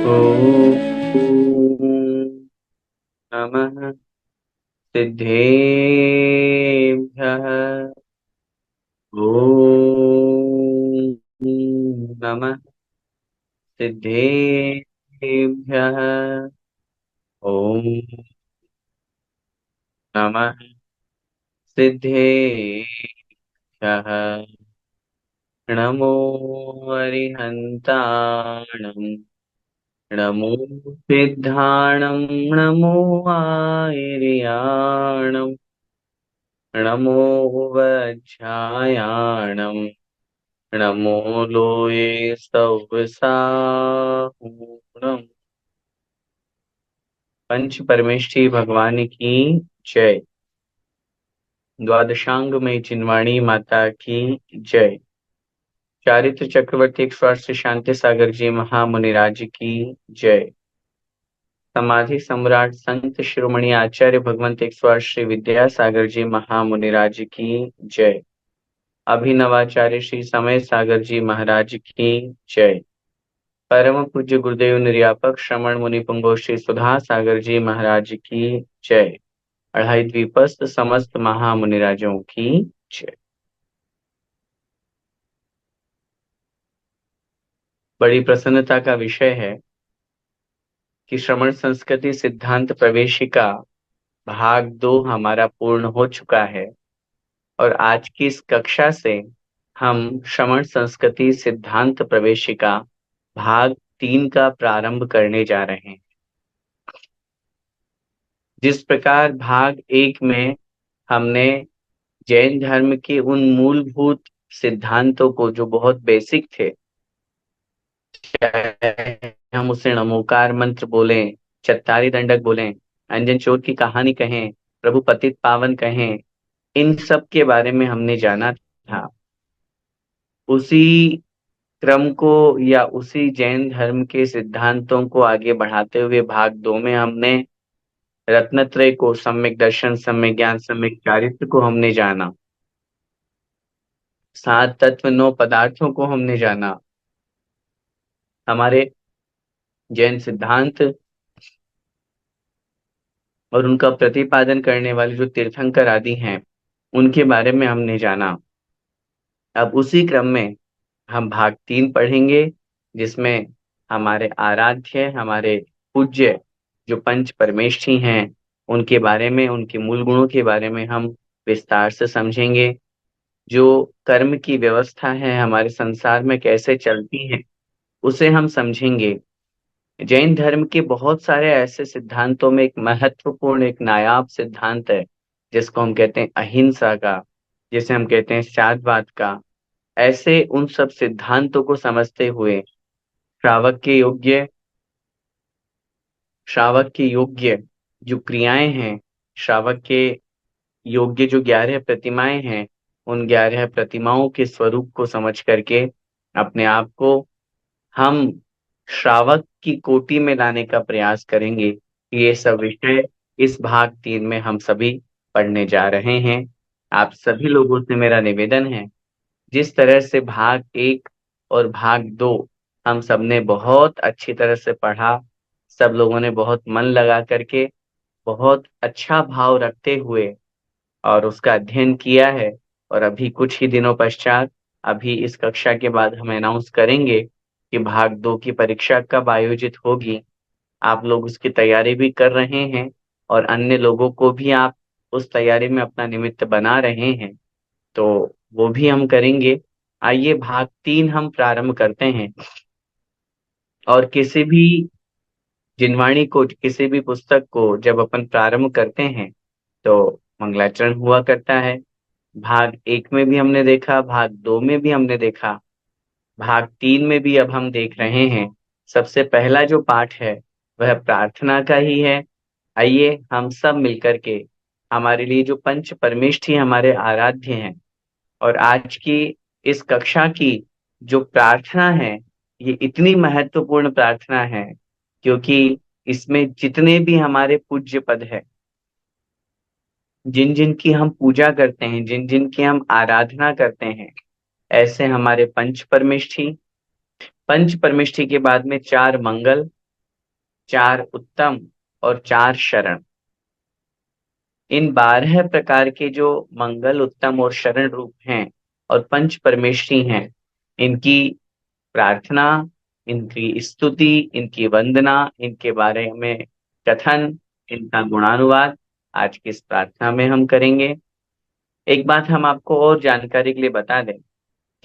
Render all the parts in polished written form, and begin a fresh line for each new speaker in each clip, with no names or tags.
ॐ नमः सिद्धेभ्यः। ॐ नमः सिद्धेभ्यः। ॐ नमः सिद्धेभ्यः। नमो अरिहन्ताणं नमो सिद्धाणं नमो आयर्याणं नमो वज्रायाणं नमो लोये सव्साहुणम्। पंच परमेष्ठी भगवान की जय। द्वादशांग में चिन्वाणी माता की जय। चारित्र चक्रवर्ती एक स्वास्थ्य शांति सागर जी महामुनिराज की जय। समाधि सम्राट संत शिरोमणि आचार्य भगवंत एक श्री विद्यासागर जी महामुनिराज की जय। अभिनवाचार्य श्री समय सागर जी महाराज की जय। परम पूज्य गुरुदेव निर्यापक श्रमण मुनि पुंगव श्री सुधा सागर जी महाराज की जय। अढ़ाई द्वीपस्थ समस्त महामुनिराजों की जय। बड़ी प्रसन्नता का विषय है कि श्रमण संस्कृति सिद्धांत प्रवेशिका भाग 2 हमारा पूर्ण हो चुका है और आज की इस कक्षा से हम श्रमण संस्कृति सिद्धांत प्रवेशिका भाग 3 का प्रारंभ करने जा रहे हैं। जिस प्रकार भाग 1 में हमने जैन धर्म के उन मूलभूत सिद्धांतों को जो बहुत बेसिक थे, चाहे हम उसे नमोकार मंत्र बोलें, चत्तारी दंडक बोलें, अंजन चोर की कहानी कहें, प्रभु पतित पावन कहें, इन सब के बारे में हमने जाना था। उसी क्रम को या उसी जैन धर्म के सिद्धांतों को आगे बढ़ाते हुए भाग 2 में हमने रत्नत्रय को, सम्यक दर्शन, सम्यक ज्ञान, सम्यक चारित्र को हमने जाना। 7 तत्व 9 पदार्थों को हमने जाना। हमारे जैन सिद्धांत और उनका प्रतिपादन करने वाले जो तीर्थंकर आदि हैं, उनके बारे में हमने जाना। अब उसी क्रम में हम भाग 3 पढ़ेंगे, जिसमें हमारे आराध्य, हमारे पूज्य जो पंच परमेष्ठी हैं, उनके बारे में, उनके मूल गुणों के बारे में हम विस्तार से समझेंगे। जो कर्म की व्यवस्था है हमारे संसार में कैसे चलती है, उसे हम समझेंगे। जैन धर्म के बहुत सारे ऐसे सिद्धांतों में एक महत्वपूर्ण, एक नायाब सिद्धांत है जिसको हम कहते हैं अहिंसा का, जिसे हम कहते हैं साध्यवाद का। ऐसे उन सब सिद्धांतों को समझते हुए श्रावक के योग्य श्रावक के योग्य जो क्रियाएं हैं, श्रावक के योग्य जो 11 प्रतिमाएं हैं, उन 11 प्रतिमाओं के स्वरूप को समझ करके अपने आप को हम श्रावक की कोटि में लाने का प्रयास करेंगे। ये सब विषय इस भाग 3 में हम सभी पढ़ने जा रहे हैं। आप सभी लोगों से मेरा निवेदन है, जिस तरह से भाग 1 और भाग 2 हम सबने बहुत अच्छी तरह से पढ़ा, सब लोगों ने बहुत मन लगा करके, बहुत अच्छा भाव रखते हुए और उसका अध्ययन किया है। और अभी कुछ ही दिनों पश्चात, अभी इस कक्षा के बाद हम अनाउंस करेंगे कि भाग 2 की परीक्षा कब आयोजित होगी। आप लोग उसकी तैयारी भी कर रहे हैं और अन्य लोगों को भी आप उस तैयारी में अपना निमित्त बना रहे हैं, तो वो भी हम करेंगे। आइए भाग 3 हम प्रारंभ करते हैं। और किसी भी जिनवाणी को, किसी भी पुस्तक को जब अपन प्रारंभ करते हैं तो मंगलाचरण हुआ करता है। भाग 1 में भी हमने देखा, भाग 2 में भी हमने देखा, भाग 3 में भी अब हम देख रहे हैं। सबसे पहला जो पाठ है वह प्रार्थना का ही है। आइए हम सब मिलकर के, हमारे लिए जो पंच परमेष्ठी हमारे आराध्य हैं, और आज की इस कक्षा की जो प्रार्थना है, ये इतनी महत्वपूर्ण प्रार्थना है क्योंकि इसमें जितने भी हमारे पूज्य पद है, जिन जिन की हम पूजा करते हैं, जिन जिन की हम आराधना करते हैं, ऐसे हमारे पंच परमेष्ठी, पंच परमेष्ठी के बाद में 4 मंगल, चार उत्तम और चार शरण। इन 12 प्रकार के जो मंगल, उत्तम और शरण रूप हैं और पंच परमेष्ठी हैं, इनकी प्रार्थना, इनकी स्तुति, इनकी वंदना, इनके बारे में कथन, इनका गुणानुवाद आज की इस प्रार्थना में हम करेंगे। एक बात हम आपको और जानकारी के लिए बता दें,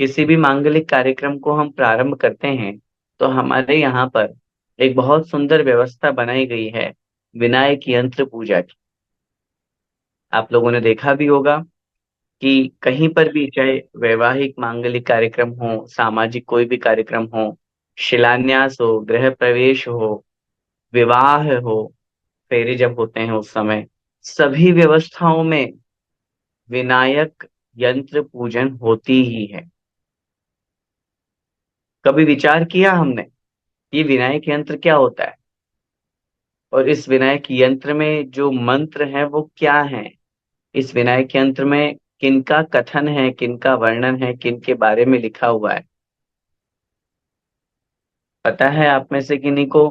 किसी भी मांगलिक कार्यक्रम को हम प्रारंभ करते हैं तो हमारे यहाँ पर एक बहुत सुंदर व्यवस्था बनाई गई है विनायक यंत्र पूजा की। आप लोगों ने देखा भी होगा कि कहीं पर भी, चाहे वैवाहिक मांगलिक कार्यक्रम हो, सामाजिक कोई भी कार्यक्रम हो, शिलान्यास हो, गृह प्रवेश हो, विवाह हो, फेरे जब होते हैं उस समय, सभी व्यवस्थाओं में विनायक यंत्र पूजन होती ही है। कभी विचार किया हमने ये विनायक यंत्र क्या होता है, और इस विनायक यंत्र में जो मंत्र है वो क्या है, इस विनायक यंत्र में किनका कथन है, किनका वर्णन है, किन के बारे में लिखा हुआ है? पता है आप में से किन्हीं को?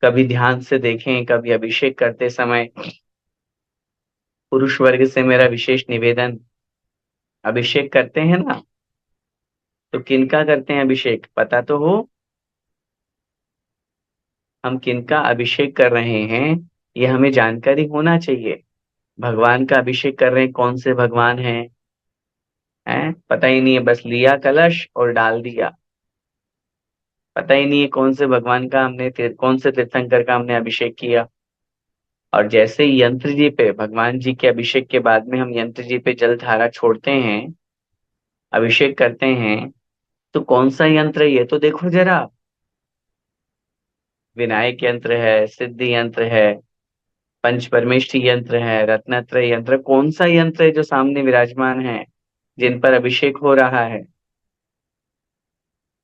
कभी ध्यान से देखें, कभी अभिषेक करते समय। पुरुष वर्ग से मेरा विशेष निवेदन, अभिषेक करते हैं ना, तो किनका करते हैं अभिषेक, पता तो हो? हम किनका अभिषेक कर रहे हैं ये हमें जानकारी होना चाहिए। भगवान का अभिषेक कर रहे हैं, कौन से भगवान हैं? हैं, पता ही नहीं है, बस लिया कलश और डाल दिया। पता ही नहीं है कौन से भगवान का हमने कौन से तीर्थंकर का हमने अभिषेक किया। और जैसे ही यंत्र जी पे, भगवान जी के अभिषेक के बाद में हम यंत्र जी पे जल धारा छोड़ते हैं, अभिषेक करते हैं, तो कौन सा यंत्र है ये तो देखो जरा। विनायक यंत्र है, सिद्धि यंत्र है, पंच परमेष्ठी यंत्र है, रत्नत्रय यंत्र, कौन सा यंत्र है जो सामने विराजमान है, जिन पर अभिषेक हो रहा है?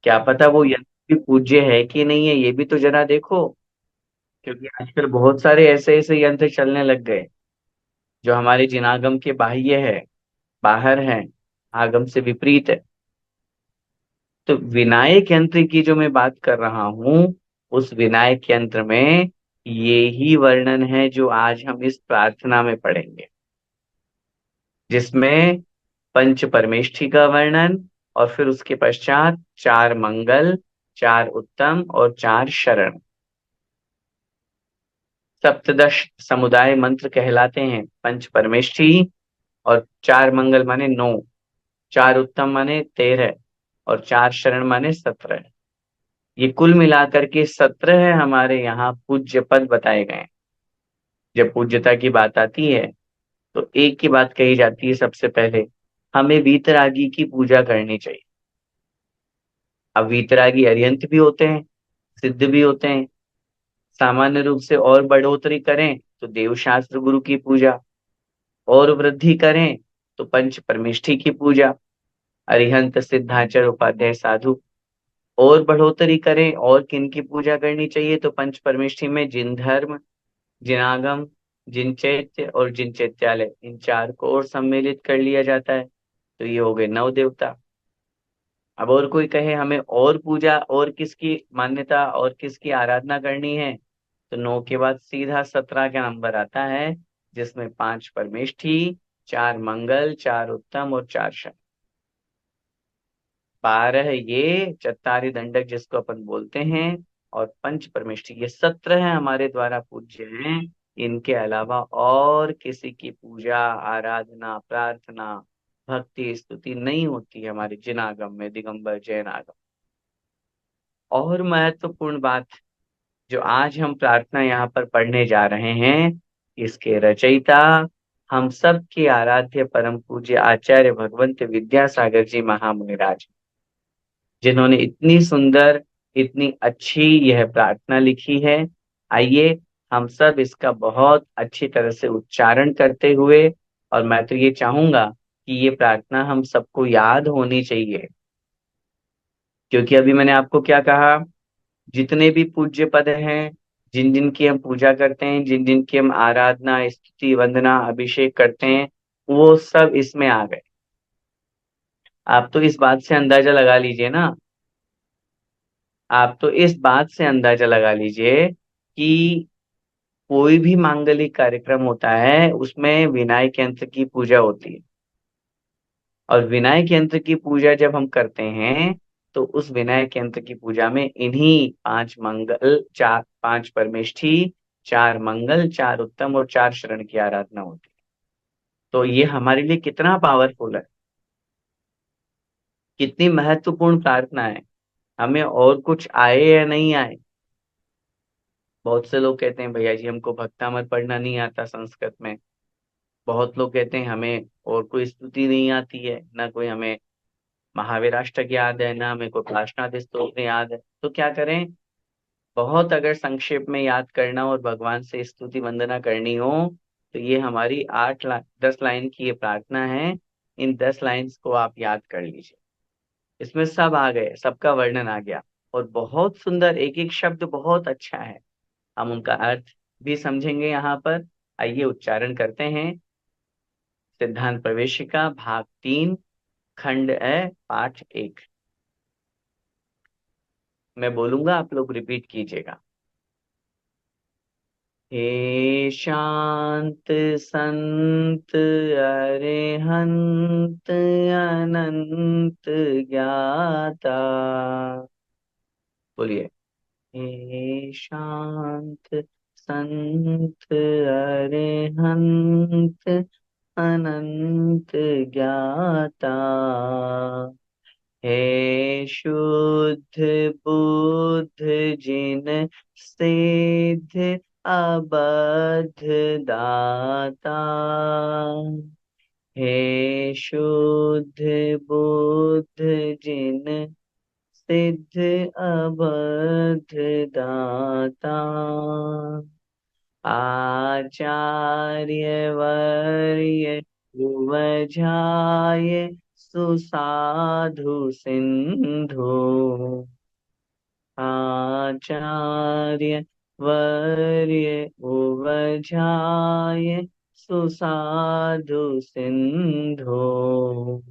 क्या पता वो यंत्र भी पूज्य है कि नहीं है, ये भी तो जरा देखो। क्योंकि आजकल बहुत सारे ऐसे ऐसे यंत्र चलने लग गए जो हमारे जिनागम के बाह्य है, बाहर है, आगम से विपरीत है। तो विनायक यंत्र की जो मैं बात कर रहा हूं, उस विनायक यंत्र में ये ही वर्णन है जो आज हम इस प्रार्थना में पढ़ेंगे, जिसमें पंच परमेष्ठी का वर्णन और फिर उसके पश्चात चार मंगल, चार उत्तम और चार शरण, सप्तदश समुदाय मंत्र कहलाते हैं। पंच परमेष्ठी और चार मंगल माने 9, चार उत्तम माने 13 और चार शरण माने 17। ये कुल मिलाकर के 17 है हमारे यहाँ पूज्य पद बताए गए हैं। जब पूज्यता की बात आती है तो एक की बात कही जाती है, सबसे पहले हमें वीतरागी की पूजा करनी चाहिए। अब वीतरागी अरिहंत भी होते हैं, सिद्ध भी होते हैं। सामान्य रूप से और बढ़ोतरी करें तो देवशास्त्र गुरु की पूजा, और वृद्धि करें तो पंच परमेष्ठी की पूजा, अरिहंत सिद्धाचर उपाध्याय साधु। और बढ़ोतरी करें और किन की पूजा करनी चाहिए, तो पंच परमेष्ठी में जिन धर्म, जिनागम, जिन चैत्य और जिन चैत्यालय, इन चार को और सम्मिलित कर लिया जाता है, तो ये हो गए 9 देवता। अब और कोई कहे हमें और पूजा और किसकी मान्यता और किसकी आराधना करनी है, तो 9 के बाद सीधा 17 का नंबर आता है, जिसमें 5 परमेष्ठी, 4 मंगल, 4 उत्तम और 4 शनि। 12 ये चत्तारी दंडक जिसको अपन बोलते हैं, और पंच परमेष्ठी ये 17 है हमारे द्वारा पूज्य हैं। इनके अलावा और किसी की पूजा, आराधना, प्रार्थना, भक्ति, स्तुति नहीं होती है हमारे जिनागम में, दिगंबर जैन आगम। और महत्वपूर्ण बात, जो आज हम प्रार्थना यहाँ पर पढ़ने जा रहे हैं, इसके रचयिता हम सब के आराध्य परम पूज्य आचार्य भगवंत विद्यासागर जी महामुनिराज, जिन्होंने इतनी सुंदर, इतनी अच्छी यह प्रार्थना लिखी है। आइए हम सब इसका बहुत अच्छी तरह से उच्चारण करते हुए, और मैं तो ये चाहूंगा कि ये प्रार्थना हम सबको याद होनी चाहिए। क्योंकि अभी मैंने आपको क्या कहा, जितने भी पूज्य पद हैं, जिन जिन की हम पूजा करते हैं, जिन जिन की हम आराधना, स्तुति, वंदना, अभिषेक करते हैं, वो सब इसमें आ गए। आप तो इस बात से अंदाजा लगा लीजिए ना आप तो इस बात से अंदाजा लगा लीजिए कि कोई भी मांगलिक कार्यक्रम होता है उसमें विनायक यंत्र की पूजा होती है। और विनायक यंत्र की पूजा जब हम करते हैं तो उस विनायक यंत्र की पूजा में इन्हीं पांच मंगल, चार, पांच परमेष्ठी, चार मंगल, चार उत्तम और चार शरण की आराधना होती है। तो ये हमारे लिए कितना पावरफुल है, कितनी महत्वपूर्ण प्रार्थना है। हमें और कुछ आए या नहीं आए, बहुत से लोग कहते हैं भैया जी हमको भक्तामृत पढ़ना नहीं आता संस्कृत में। बहुत लोग कहते हैं हमें और कोई स्तुति नहीं आती है, ना कोई हमें महावीराष्टक याद है, ना हमें कोई पार्श्वनाथ स्तोत्र याद है। तो क्या करें? बहुत अगर संक्षेप में याद करना और भगवान से स्तुति वंदना करनी हो तो ये हमारी 10 लाइन की ये प्रार्थना है। इन 10 लाइन्स को आप याद कर लीजिए। इसमें सब आ गए, सबका वर्णन आ गया। और बहुत सुंदर, एक एक शब्द बहुत अच्छा है। हम उनका अर्थ भी समझेंगे यहाँ पर। आइए उच्चारण करते हैं। सिद्धांत प्रवेशिका भाग 3, खंड है, पाठ 1। मैं बोलूंगा, आप लोग रिपीट कीजिएगा। हे शांत संत अरिहंत अनंत ज्ञाता। बोलिए। हे शांत संत अरिहंत अनंत ज्ञाता। हे शुद्ध बुद्ध जिन सिद्ध अबध दाता। हे शुद्ध बुद्ध जिन सिद्ध अबध दाता। आचार्य वर्य उपजाय सुसाधु सिंधु। आचार्य वर्य उपजाय सुसाधु सिंधु।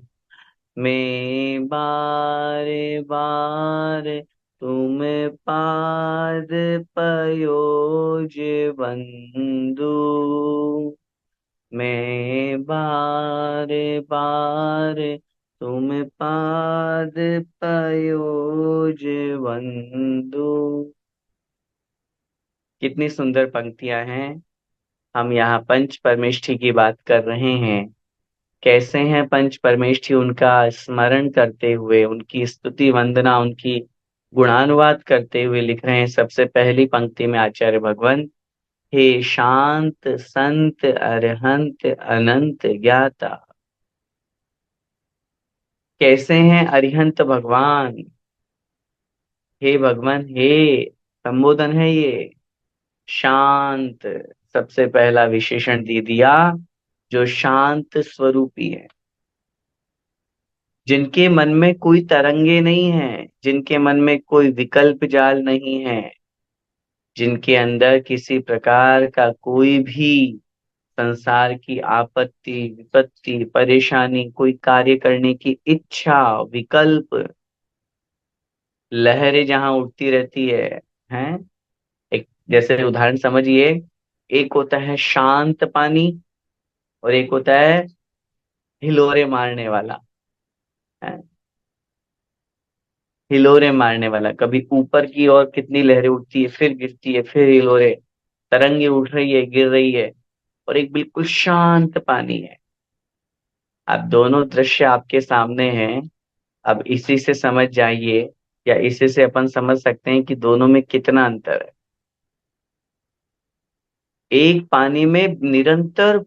मैं बार बार तुम पाद पयोज बंदु। मैं बार बार तुम पाद पयोज बंदु। कितनी सुंदर पंक्तियां हैं। हम यहाँ पंच परमेष्ठी की बात कर रहे हैं। कैसे हैं पंच परमेष्ठी? उनका स्मरण करते हुए, उनकी स्तुति वंदना, उनकी गुणानुवाद करते हुए लिख रहे हैं। सबसे पहली पंक्ति में आचार्य भगवान, हे शांत संत अरहंत अनंत ज्ञाता। कैसे हैं अरिहंत भगवान? हे भगवान, हे संबोधन है ये। शांत, सबसे पहला विशेषण दे दिया, जो शांत स्वरूपी है, जिनके मन में कोई तरंगे नहीं है, जिनके मन में कोई विकल्प जाल नहीं है, जिनके अंदर किसी प्रकार का कोई भी संसार की आपत्ति, विपत्ति, परेशानी, कोई कार्य करने की इच्छा, विकल्प, लहरें जहां उठती रहती है। एक जैसे उदाहरण समझिए, एक होता है शांत पानी और एक होता है हिलोरे मारने वाला। है हिलोरे मारने वाला, कभी ऊपर की ओर कितनी लहरें उठती है, फिर गिरती है, फिर हिलोरे, तरंगे उठ रही है, गिर रही है। और एक बिल्कुल शांत पानी है। अब दोनों दृश्य आपके सामने हैं। अब इसी से समझ जाइए, या इसी से अपन समझ सकते हैं कि दोनों में कितना अंतर है। एक पानी में निरंतर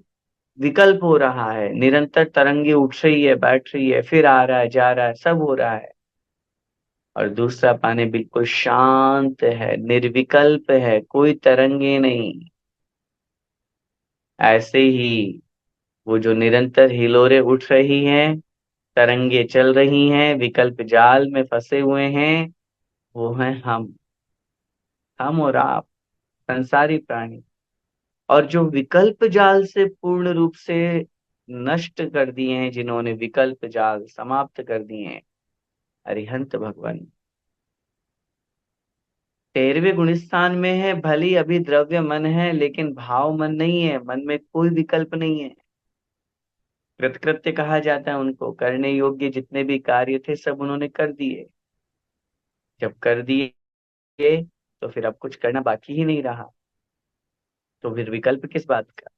विकल्प हो रहा है, निरंतर तरंगे उठ रही है, बैठ रही है, फिर आ रहा है, जा रहा है, सब हो रहा है। और दूसरा पानी बिल्कुल शांत है, निर्विकल्प है, कोई तरंगे नहीं। ऐसे ही वो जो निरंतर हिलोरे उठ रही हैं, तरंगे चल रही हैं, विकल्प जाल में फंसे हुए हैं, वो हैं हम और आप, संसारी प्राणी। और जो विकल्प जाल से पूर्ण रूप से नष्ट कर दिए हैं, जिन्होंने विकल्प जाल समाप्त कर दिए हैं, अरिहंत भगवान। 13वें गुणस्थान में है, भली अभी द्रव्य मन है लेकिन भाव मन नहीं है, मन में कोई विकल्प नहीं है। कृतकृत्य कहा जाता है उनको, करने योग्य जितने भी कार्य थे सब उन्होंने कर दिए। जब कर दिए तो फिर अब कुछ करना बाकी ही नहीं रहा, तो फिर विकल्प किस बात का।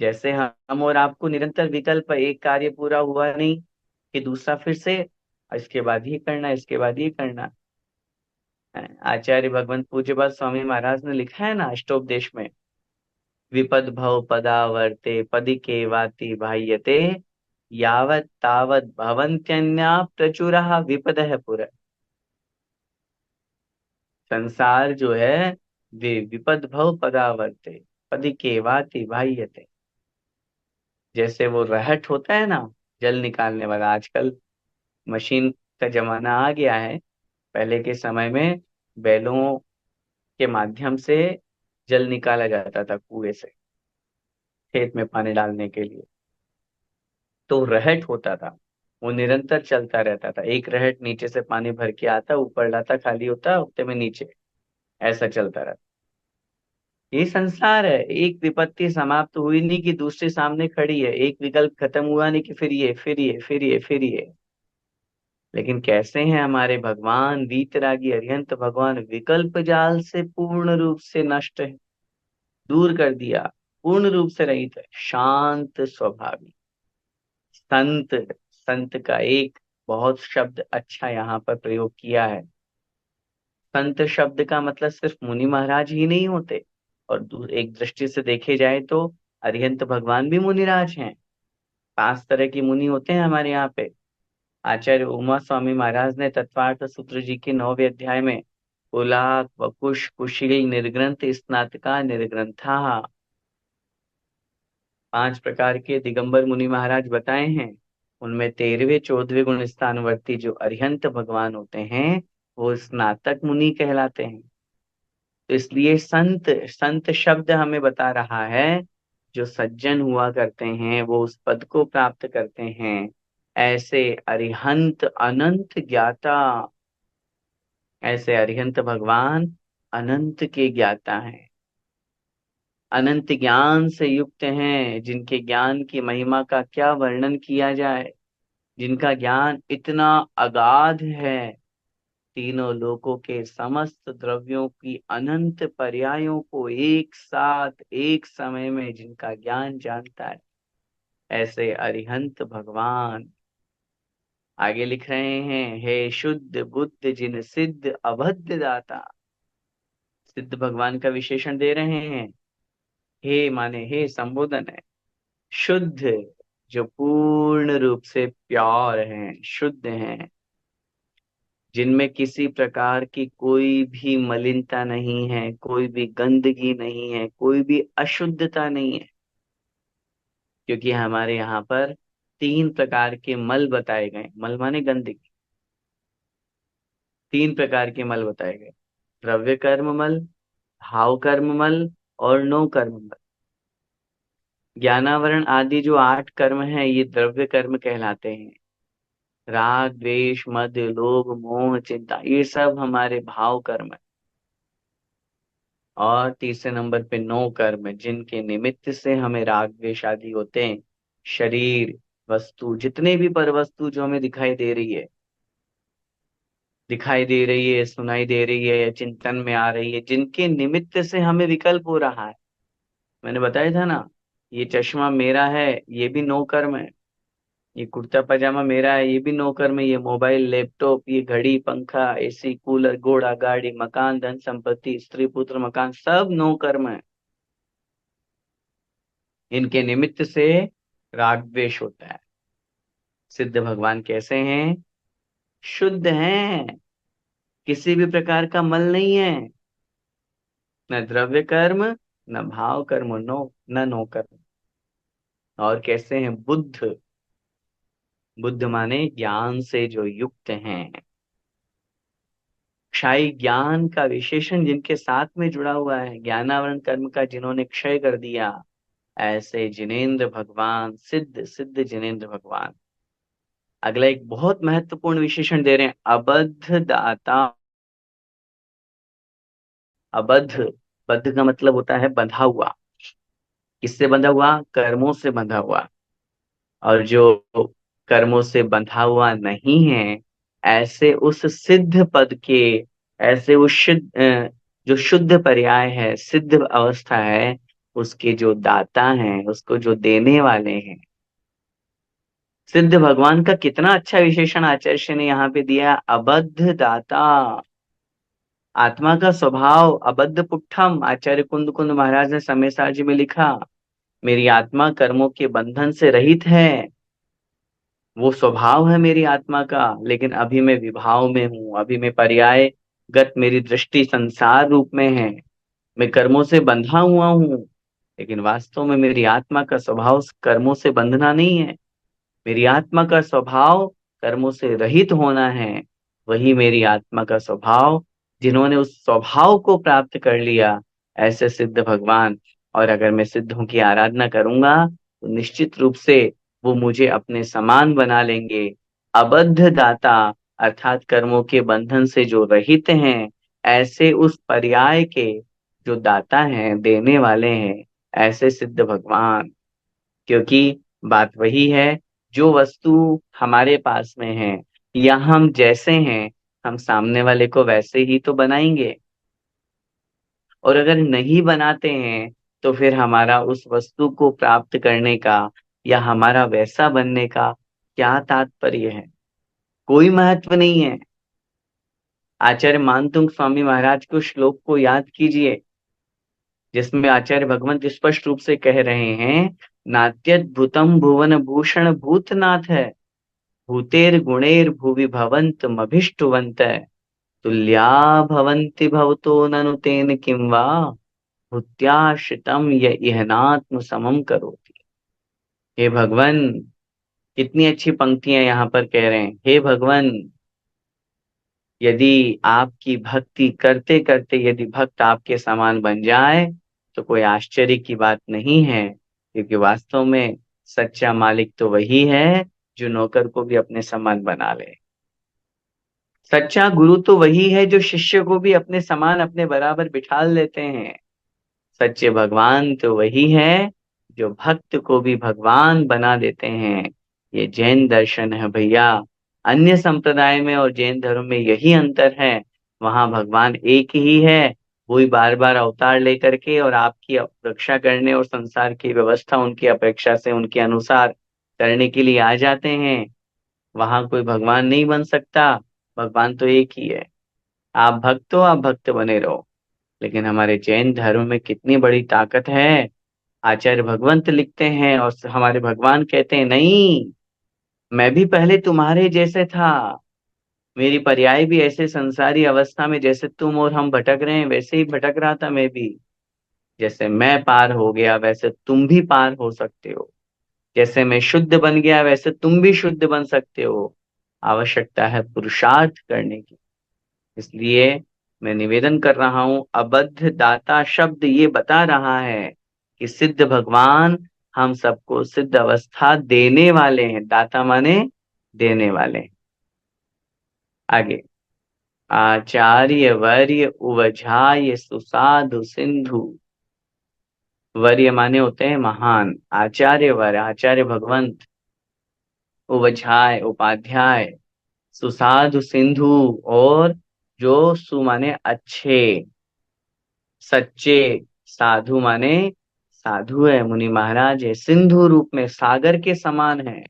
जैसे हम और आपको निरंतर विकल्प, एक कार्य पूरा हुआ नहीं कि दूसरा फिर से इसके बाद ये करना, इसके बाद ये करना है। आचार्य भगवंत पूज्यपाद स्वामी महाराज ने लिखा है ना अष्टोपदेश में, विपद भव पदावर्ते पदिके वाति बाह्यते, यावत् तावत् भवन्त्यन्या प्रचुरः विपदः पुर। संसार जो है वे विपद भव पदावर्ते पदिके वाति बाह्यते। जैसे वो रहट होता है ना, जल निकालने वाला, आजकल मशीन का जमाना आ गया है। पहले के समय में बैलों के माध्यम से जल निकाला जाता था कुएं से, खेत में पानी डालने के लिए। तो रहट होता था, वो निरंतर चलता रहता था। एक रहट नीचे से पानी भर के आता, ऊपर लाता, खाली होता, हफ्ते में नीचे, ऐसा चलता रहता। ये संसार है, एक विपत्ति समाप्त हुई नहीं कि दूसरे सामने खड़ी है, एक विकल्प खत्म हुआ नहीं कि फिर ये फिर ये फिर ये फिर ये। लेकिन कैसे हैं हमारे भगवान, वीतरागी अरिहंत भगवान, विकल्प जाल से पूर्ण रूप से नष्ट है, दूर कर दिया, पूर्ण रूप से रहित है, शांत स्वभावी संत। संत का एक बहुत शब्द अच्छा यहाँ पर प्रयोग किया है। संत शब्द का मतलब सिर्फ मुनि महाराज ही नहीं होते, और एक दृष्टि से देखे जाए तो अरिहंत भगवान भी मुनिराज हैं। 5 तरह के मुनि होते हैं हमारे यहाँ पे। आचार्य उमा स्वामी महाराज ने तत्वार्थ सूत्र जी के 9वें अध्याय में उलाक वकुश कुशिल निर्ग्रंथ स्नातका निर्ग्रंथा, 5 प्रकार के दिगंबर मुनि महाराज बताए हैं। उनमें 13वें 14वें गुण स्थानवर्ती जो अरिहंत भगवान होते हैं वो स्नातक मुनि कहलाते हैं। तो इसलिए संत, संत शब्द हमें बता रहा है जो सज्जन हुआ करते हैं वो उस पद को प्राप्त करते हैं। ऐसे अरिहंत अनंत ज्ञाता, ऐसे अरिहंत भगवान अनंत के ज्ञाता हैं, अनंत ज्ञान से युक्त हैं, जिनके ज्ञान की महिमा का क्या वर्णन किया जाए, जिनका ज्ञान इतना अगाध है, तीनों लोकों के समस्त द्रव्यों की अनंत पर्यायों को एक साथ एक समय में जिनका ज्ञान जानता है, ऐसे अरिहंत भगवान। आगे लिख रहे हैं, हे शुद्ध बुद्ध जिन सिद्ध अभद्र दाता। सिद्ध भगवान का विशेषण दे रहे हैं। हे माने हे संबोधन है। शुद्ध जो पूर्ण रूप से प्योर हैं, शुद्ध हैं, जिनमें किसी प्रकार की कोई भी मलिनता नहीं है, कोई भी गंदगी नहीं है, कोई भी अशुद्धता नहीं है। क्योंकि हमारे यहाँ पर 3 प्रकार के मल बताए गए, मल माने गंदगी। 3 प्रकार के मल बताए गए, द्रव्य कर्म मल, भाव कर्म मल और नो कर्म मल। ज्ञानावरण आदि जो 8 कर्म हैं ये द्रव्य कर्म कहलाते हैं। राग द्वेष मद लोभ मोह चिंता ये सब हमारे भाव कर्म है। और तीसरे नंबर पे नो कर्म, जिनके निमित्त से हमें राग द्वेष आदि होते हैं। शरीर, वस्तु, जितने भी पर वस्तु जो हमें दिखाई दे रही है, दिखाई दे रही है, सुनाई दे रही है या चिंतन में आ रही है, जिनके निमित्त से हमें विकल्प हो रहा है। मैंने बताया था ना, ये चश्मा मेरा है, ये भी नो कर्म है। ये कुर्ता पजामा मेरा है, ये भी नौकर में। ये मोबाइल लैपटॉप, ये घड़ी पंखा एसी कूलर घोड़ा गाड़ी मकान धन संपत्ति स्त्री पुत्र मकान सब नौकर में। इनके निमित्त से राग द्वेष होता है। सिद्ध भगवान कैसे हैं? शुद्ध हैं, किसी भी प्रकार का मल नहीं है, न द्रव्य कर्म न भाव कर्म, नो न नो कर्म। और कैसे हैं? बुद्ध, बुद्ध माने ज्ञान से जो युक्त हैं। क्षय ज्ञान का विशेषण जिनके साथ में जुड़ा हुआ है, ज्ञानावरण कर्म का जिन्होंने क्षय कर दिया, ऐसे जिनेंद्र भगवान, सिद्ध सिद्ध जिनेंद्र भगवान। अगला एक बहुत महत्वपूर्ण विशेषण दे रहे हैं, अबद्ध दाता। अबद्ध, बद्ध का मतलब होता है बंधा हुआ। किससे बंधा हुआ? कर्मों से बंधा हुआ। और जो कर्मों से बंधा हुआ नहीं है, ऐसे उस सिद्ध पद के, ऐसे उस जो शुद्ध पर्याय है, सिद्ध अवस्था है, उसके जो दाता हैं, उसको जो देने वाले हैं, सिद्ध भगवान का कितना अच्छा विशेषण आचार्य ने यहाँ पे दिया, अबद्ध दाता। आत्मा का स्वभाव अबद्ध पुट्ठम, आचार्य कुंद कुंद महाराज ने समय सारजी में लिखा, मेरी आत्मा कर्मों के बंधन से रहित है। वो स्वभाव है मेरी आत्मा का, लेकिन अभी मैं विभाव में हूं, अभी मैं पर्यायगत, मेरी दृष्टि संसार रूप में है, मैं कर्मों से बंधा हुआ हूं। लेकिन वास्तव में मेरी आत्मा का स्वभाव कर्मों से बंधना नहीं है, मेरी आत्मा का स्वभाव कर्मों से रहित होना है। वही मेरी आत्मा का स्वभाव, जिन्होंने उस स्वभाव को प्राप्त कर लिया, ऐसे सिद्ध भगवान। और अगर मैं सिद्धों की आराधना करूंगा तो निश्चित रूप से वो मुझे अपने समान बना लेंगे। अबद्ध दाता, अर्थात कर्मों के बंधन से जो रहित हैं, ऐसे उस पर्याय के जो दाता हैं, देने वाले हैं, ऐसे सिद्ध भगवान। क्योंकि बात वही है, जो वस्तु हमारे पास में है, या हम जैसे हैं, हम सामने वाले को वैसे ही तो बनाएंगे। और अगर नहीं बनाते हैं, तो फिर हमारा उस वस्तु को प्राप्त करने का या हमारा वैसा बनने का क्या तात्पर्य है? कोई महत्व नहीं है। आचार्य मानतुंग स्वामी महाराज के श्लोक को याद कीजिए, जिसमें आचार्य भगवंत स्पष्ट रूप से कह रहे हैं, नात्यद्भुतम भुवन भूषण भूतनाथ है, भूतेर गुणेर भुवि भवन्तमभिष्टवन्त, तुल्या भवन्ति भवतो ननु तेन किं वा, भूत्याश्रितम य इहनात्म समम करोति। हे भगवान, कितनी अच्छी पंक्तियां यहाँ पर कह रहे हैं। हे भगवान, यदि आपकी भक्ति करते करते यदि भक्त आपके समान बन जाए, तो कोई आश्चर्य की बात नहीं है, क्योंकि वास्तव में सच्चा मालिक तो वही है जो नौकर को भी अपने समान बना ले। सच्चा गुरु तो वही है जो शिष्य को भी अपने समान, अपने बराबर बिठा लेते हैं। सच्चे भगवान तो वही है जो भक्त को भी भगवान बना देते हैं। ये जैन दर्शन है भैया। अन्य संप्रदाय में और जैन धर्म में यही अंतर है। वहां भगवान एक ही है, वही बार बार अवतार लेकर के और आपकी रक्षा करने और संसार की व्यवस्था उनकी अपेक्षा से, उनके अनुसार करने के लिए आ जाते हैं। वहां कोई भगवान नहीं बन सकता, भगवान तो एक ही है। आप भक्त हो, आप भक्त बने रहो। लेकिन हमारे जैन धर्म में कितनी बड़ी ताकत है। आचार्य भगवंत लिखते हैं और हमारे भगवान कहते हैं, नहीं, मैं भी पहले तुम्हारे जैसे था, मेरी पर्याय भी ऐसे संसारी अवस्था में जैसे तुम और हम भटक रहे हैं वैसे ही भटक रहा था मैं भी। जैसे मैं पार हो गया वैसे तुम भी पार हो सकते हो, जैसे मैं शुद्ध बन गया वैसे तुम भी शुद्ध बन सकते हो। आवश्यकता है पुरुषार्थ करने की। इसलिए मैं निवेदन कर रहा हूं, अबद्ध दाता शब्द ये बता रहा है कि सिद्ध भगवान हम सबको सिद्ध अवस्था देने वाले हैं। दाता माने देने वाले हैं। आगे, आचार्य वर्य उवझाय सुसाधु सिंधु। वर्य माने होते हैं महान, आचार्य वर, आचार्य भगवंत, उवझाय उपाध्याय, सुसाधु सिंधु, और जो सु माने अच्छे, सच्चे, साधु माने साधु है, मुनि महाराज है, सिंधु रूप में सागर के समान है।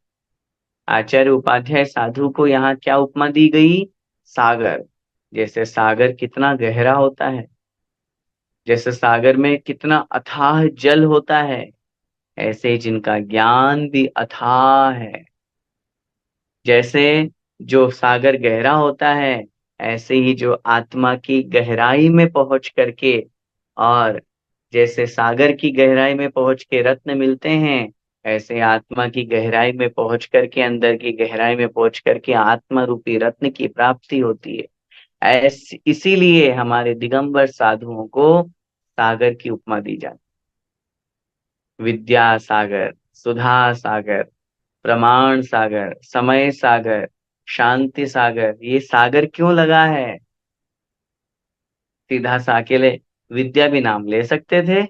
आचार्य उपाध्याय साधु को यहाँ क्या उपमा दी गई? सागर। जैसे सागर कितना गहरा होता है, जैसे सागर में कितना अथाह जल होता है, ऐसे जिनका ज्ञान भी अथाह है। जैसे जो सागर गहरा होता है, ऐसे ही जो आत्मा की गहराई में पहुंच करके, और जैसे सागर की गहराई में पहुंच के रत्न मिलते हैं, ऐसे आत्मा की गहराई में पहुंच करके, अंदर की गहराई में पहुंच करके आत्मा रूपी रत्न की प्राप्ति होती है। ऐस इसीलिए हमारे दिगंबर साधुओं को सागर की उपमा दी जाती। विद्या सागर, सुधा सागर, प्रमाण सागर, समय सागर, शांति सागर, ये सागर क्यों लगा है? सीधा सा अकेले विद्या भी नाम ले सकते थे,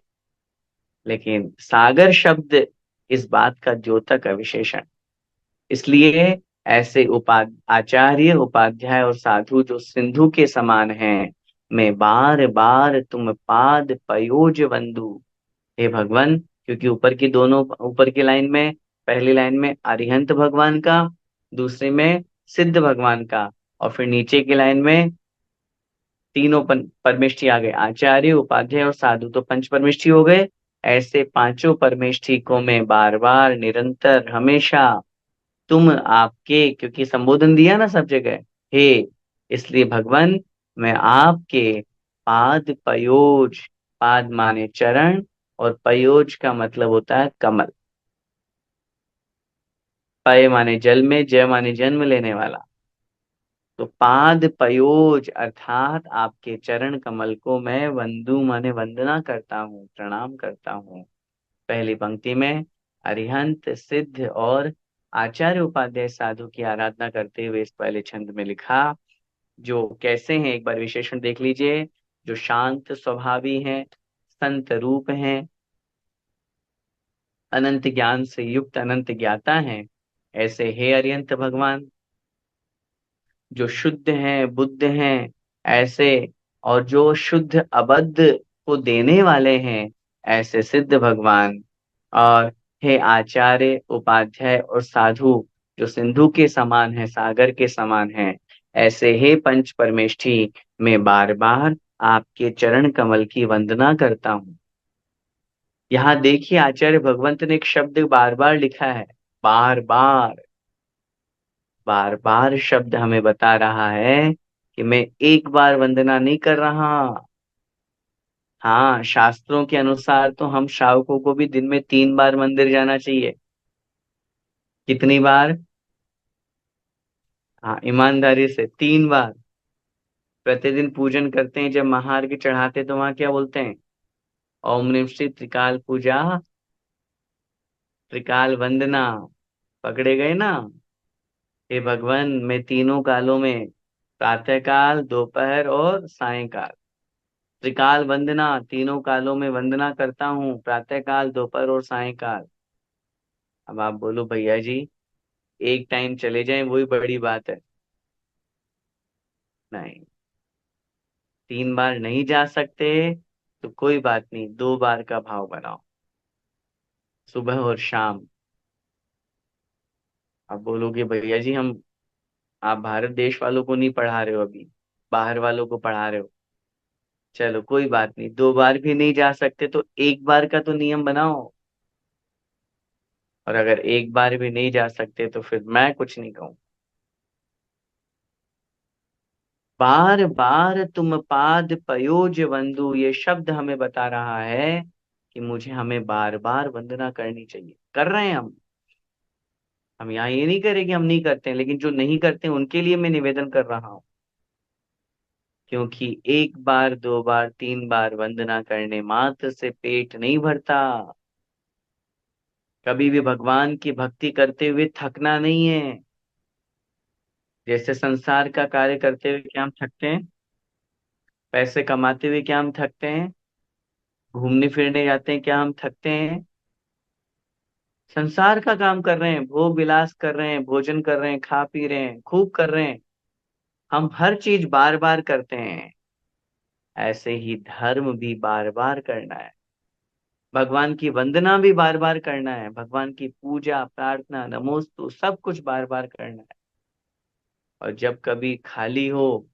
लेकिन सागर शब्द इस बात का द्योतक है, विशेषण। इसलिए ऐसे आचार्य, उपाध्याय और साधु जो सिंधु के समान हैं, मैं बार बार तुम पाद पयोज वंदु। हे भगवान, क्योंकि ऊपर की लाइन में, पहली लाइन में अरिहंत भगवान का, दूसरे में सिद्ध भगवान का, और फिर नीचे की लाइन में तीनों परमेष्ठी आ गए, आचार्य, उपाध्याय और साधु, तो पंच परमेष्ठी हो गए। ऐसे पांचों परमेष्ठी को मैं बार बार, निरंतर, हमेशा तुम, आपके, क्योंकि संबोधन दिया ना सब जगह, हे, इसलिए भगवान मैं आपके पाद पयोज, पाद माने चरण, और पयोज का मतलब होता है कमल। पय माने जल में, जय माने जन्म लेने वाला। तो पाद पयोज अर्थात आपके चरण कमल को मैं वंदू माने वंदना करता हूँ, प्रणाम करता हूँ। पहली पंक्ति में अरिहंत, सिद्ध और आचार्य, उपाध्याय, साधु की आराधना करते हुए इस पहले छंद में लिखा, जो कैसे हैं एक बार विशेषण देख लीजिए। जो शांत स्वभावी हैं, संत रूप हैं, अनंत ज्ञान से युक्त अनंत ज्ञाता हैं, ऐसे हे अरिहंत भगवान। जो शुद्ध हैं, बुद्ध हैं, ऐसे, और जो शुद्ध अबद्ध को देने वाले हैं, ऐसे सिद्ध भगवान। और हे आचार्य, उपाध्याय और साधु, जो सिंधु के समान है, सागर के समान है, ऐसे हे पंच परमेष्ठी, मैं बार बार आपके चरण कमल की वंदना करता हूँ। यहाँ देखिए, आचार्य भगवंत ने एक शब्द बार बार लिखा है, बार बार। बार बार शब्द हमें बता रहा है कि मैं एक बार वंदना नहीं कर रहा। हाँ, शास्त्रों के अनुसार तो हम श्रावकों को भी दिन में 3 बार मंदिर जाना चाहिए। कितनी बार? हाँ, ईमानदारी से 3 बार। प्रतिदिन पूजन करते हैं, जब महार्घ चढ़ाते हैं, तो वहां क्या बोलते हैं? ओम नमः श्री त्रिकाल पूजा, त्रिकाल वंदना। पकड़े गए ना? हे भगवान, मैं तीनों कालों में, प्रातः काल, दोपहर और सायंकाल, त्रिकाल वंदना, तीनों कालों में वंदना करता हूँ, प्रातः काल, दोपहर और सायंकाल। अब आप बोलो भैया जी, एक टाइम चले जाएं वही बड़ी बात है। नहीं, 3 बार नहीं जा सकते तो कोई बात नहीं, 2 बार का भाव बनाओ, सुबह और शाम। आप बोलोगे भैया जी, हम, आप भारत देश वालों को नहीं पढ़ा रहे हो अभी, बाहर वालों को पढ़ा रहे हो। चलो कोई बात नहीं, 2 बार भी नहीं जा सकते तो 1 बार का तो नियम बनाओ। और अगर 1 बार भी नहीं जा सकते तो फिर मैं कुछ नहीं कहूँ। बार बार तुम पाद पयोज वंदु, ये शब्द हमें बता रहा है कि हमें बार बार वंदना करनी चाहिए। कर रहे हैं हम यहाँ ये नहीं करें कि हम नहीं करते हैं, लेकिन जो नहीं करते हैं उनके लिए मैं निवेदन कर रहा हूँ। क्योंकि 1 बार, 2 बार, 3 बार वंदना करने मात्र से पेट नहीं भरता। कभी भी भगवान की भक्ति करते हुए थकना नहीं है। जैसे संसार का कार्य करते हुए क्या हम थकते हैं? पैसे कमाते हुए क्या हम थकते हैं? घूमने फिरने जाते हैं, क्या हम थकते हैं? संसार का काम कर रहे हैं, भोग विलास कर रहे हैं, भोजन कर रहे हैं, खा पी रहे हैं, खूब कर रहे हैं, हम हर चीज बार बार करते हैं। ऐसे ही धर्म भी बार बार करना है, भगवान की वंदना भी बार बार करना है, भगवान की पूजा, प्रार्थना, नमोस्तु, सब कुछ बार बार करना है। और जब कभी खाली हो,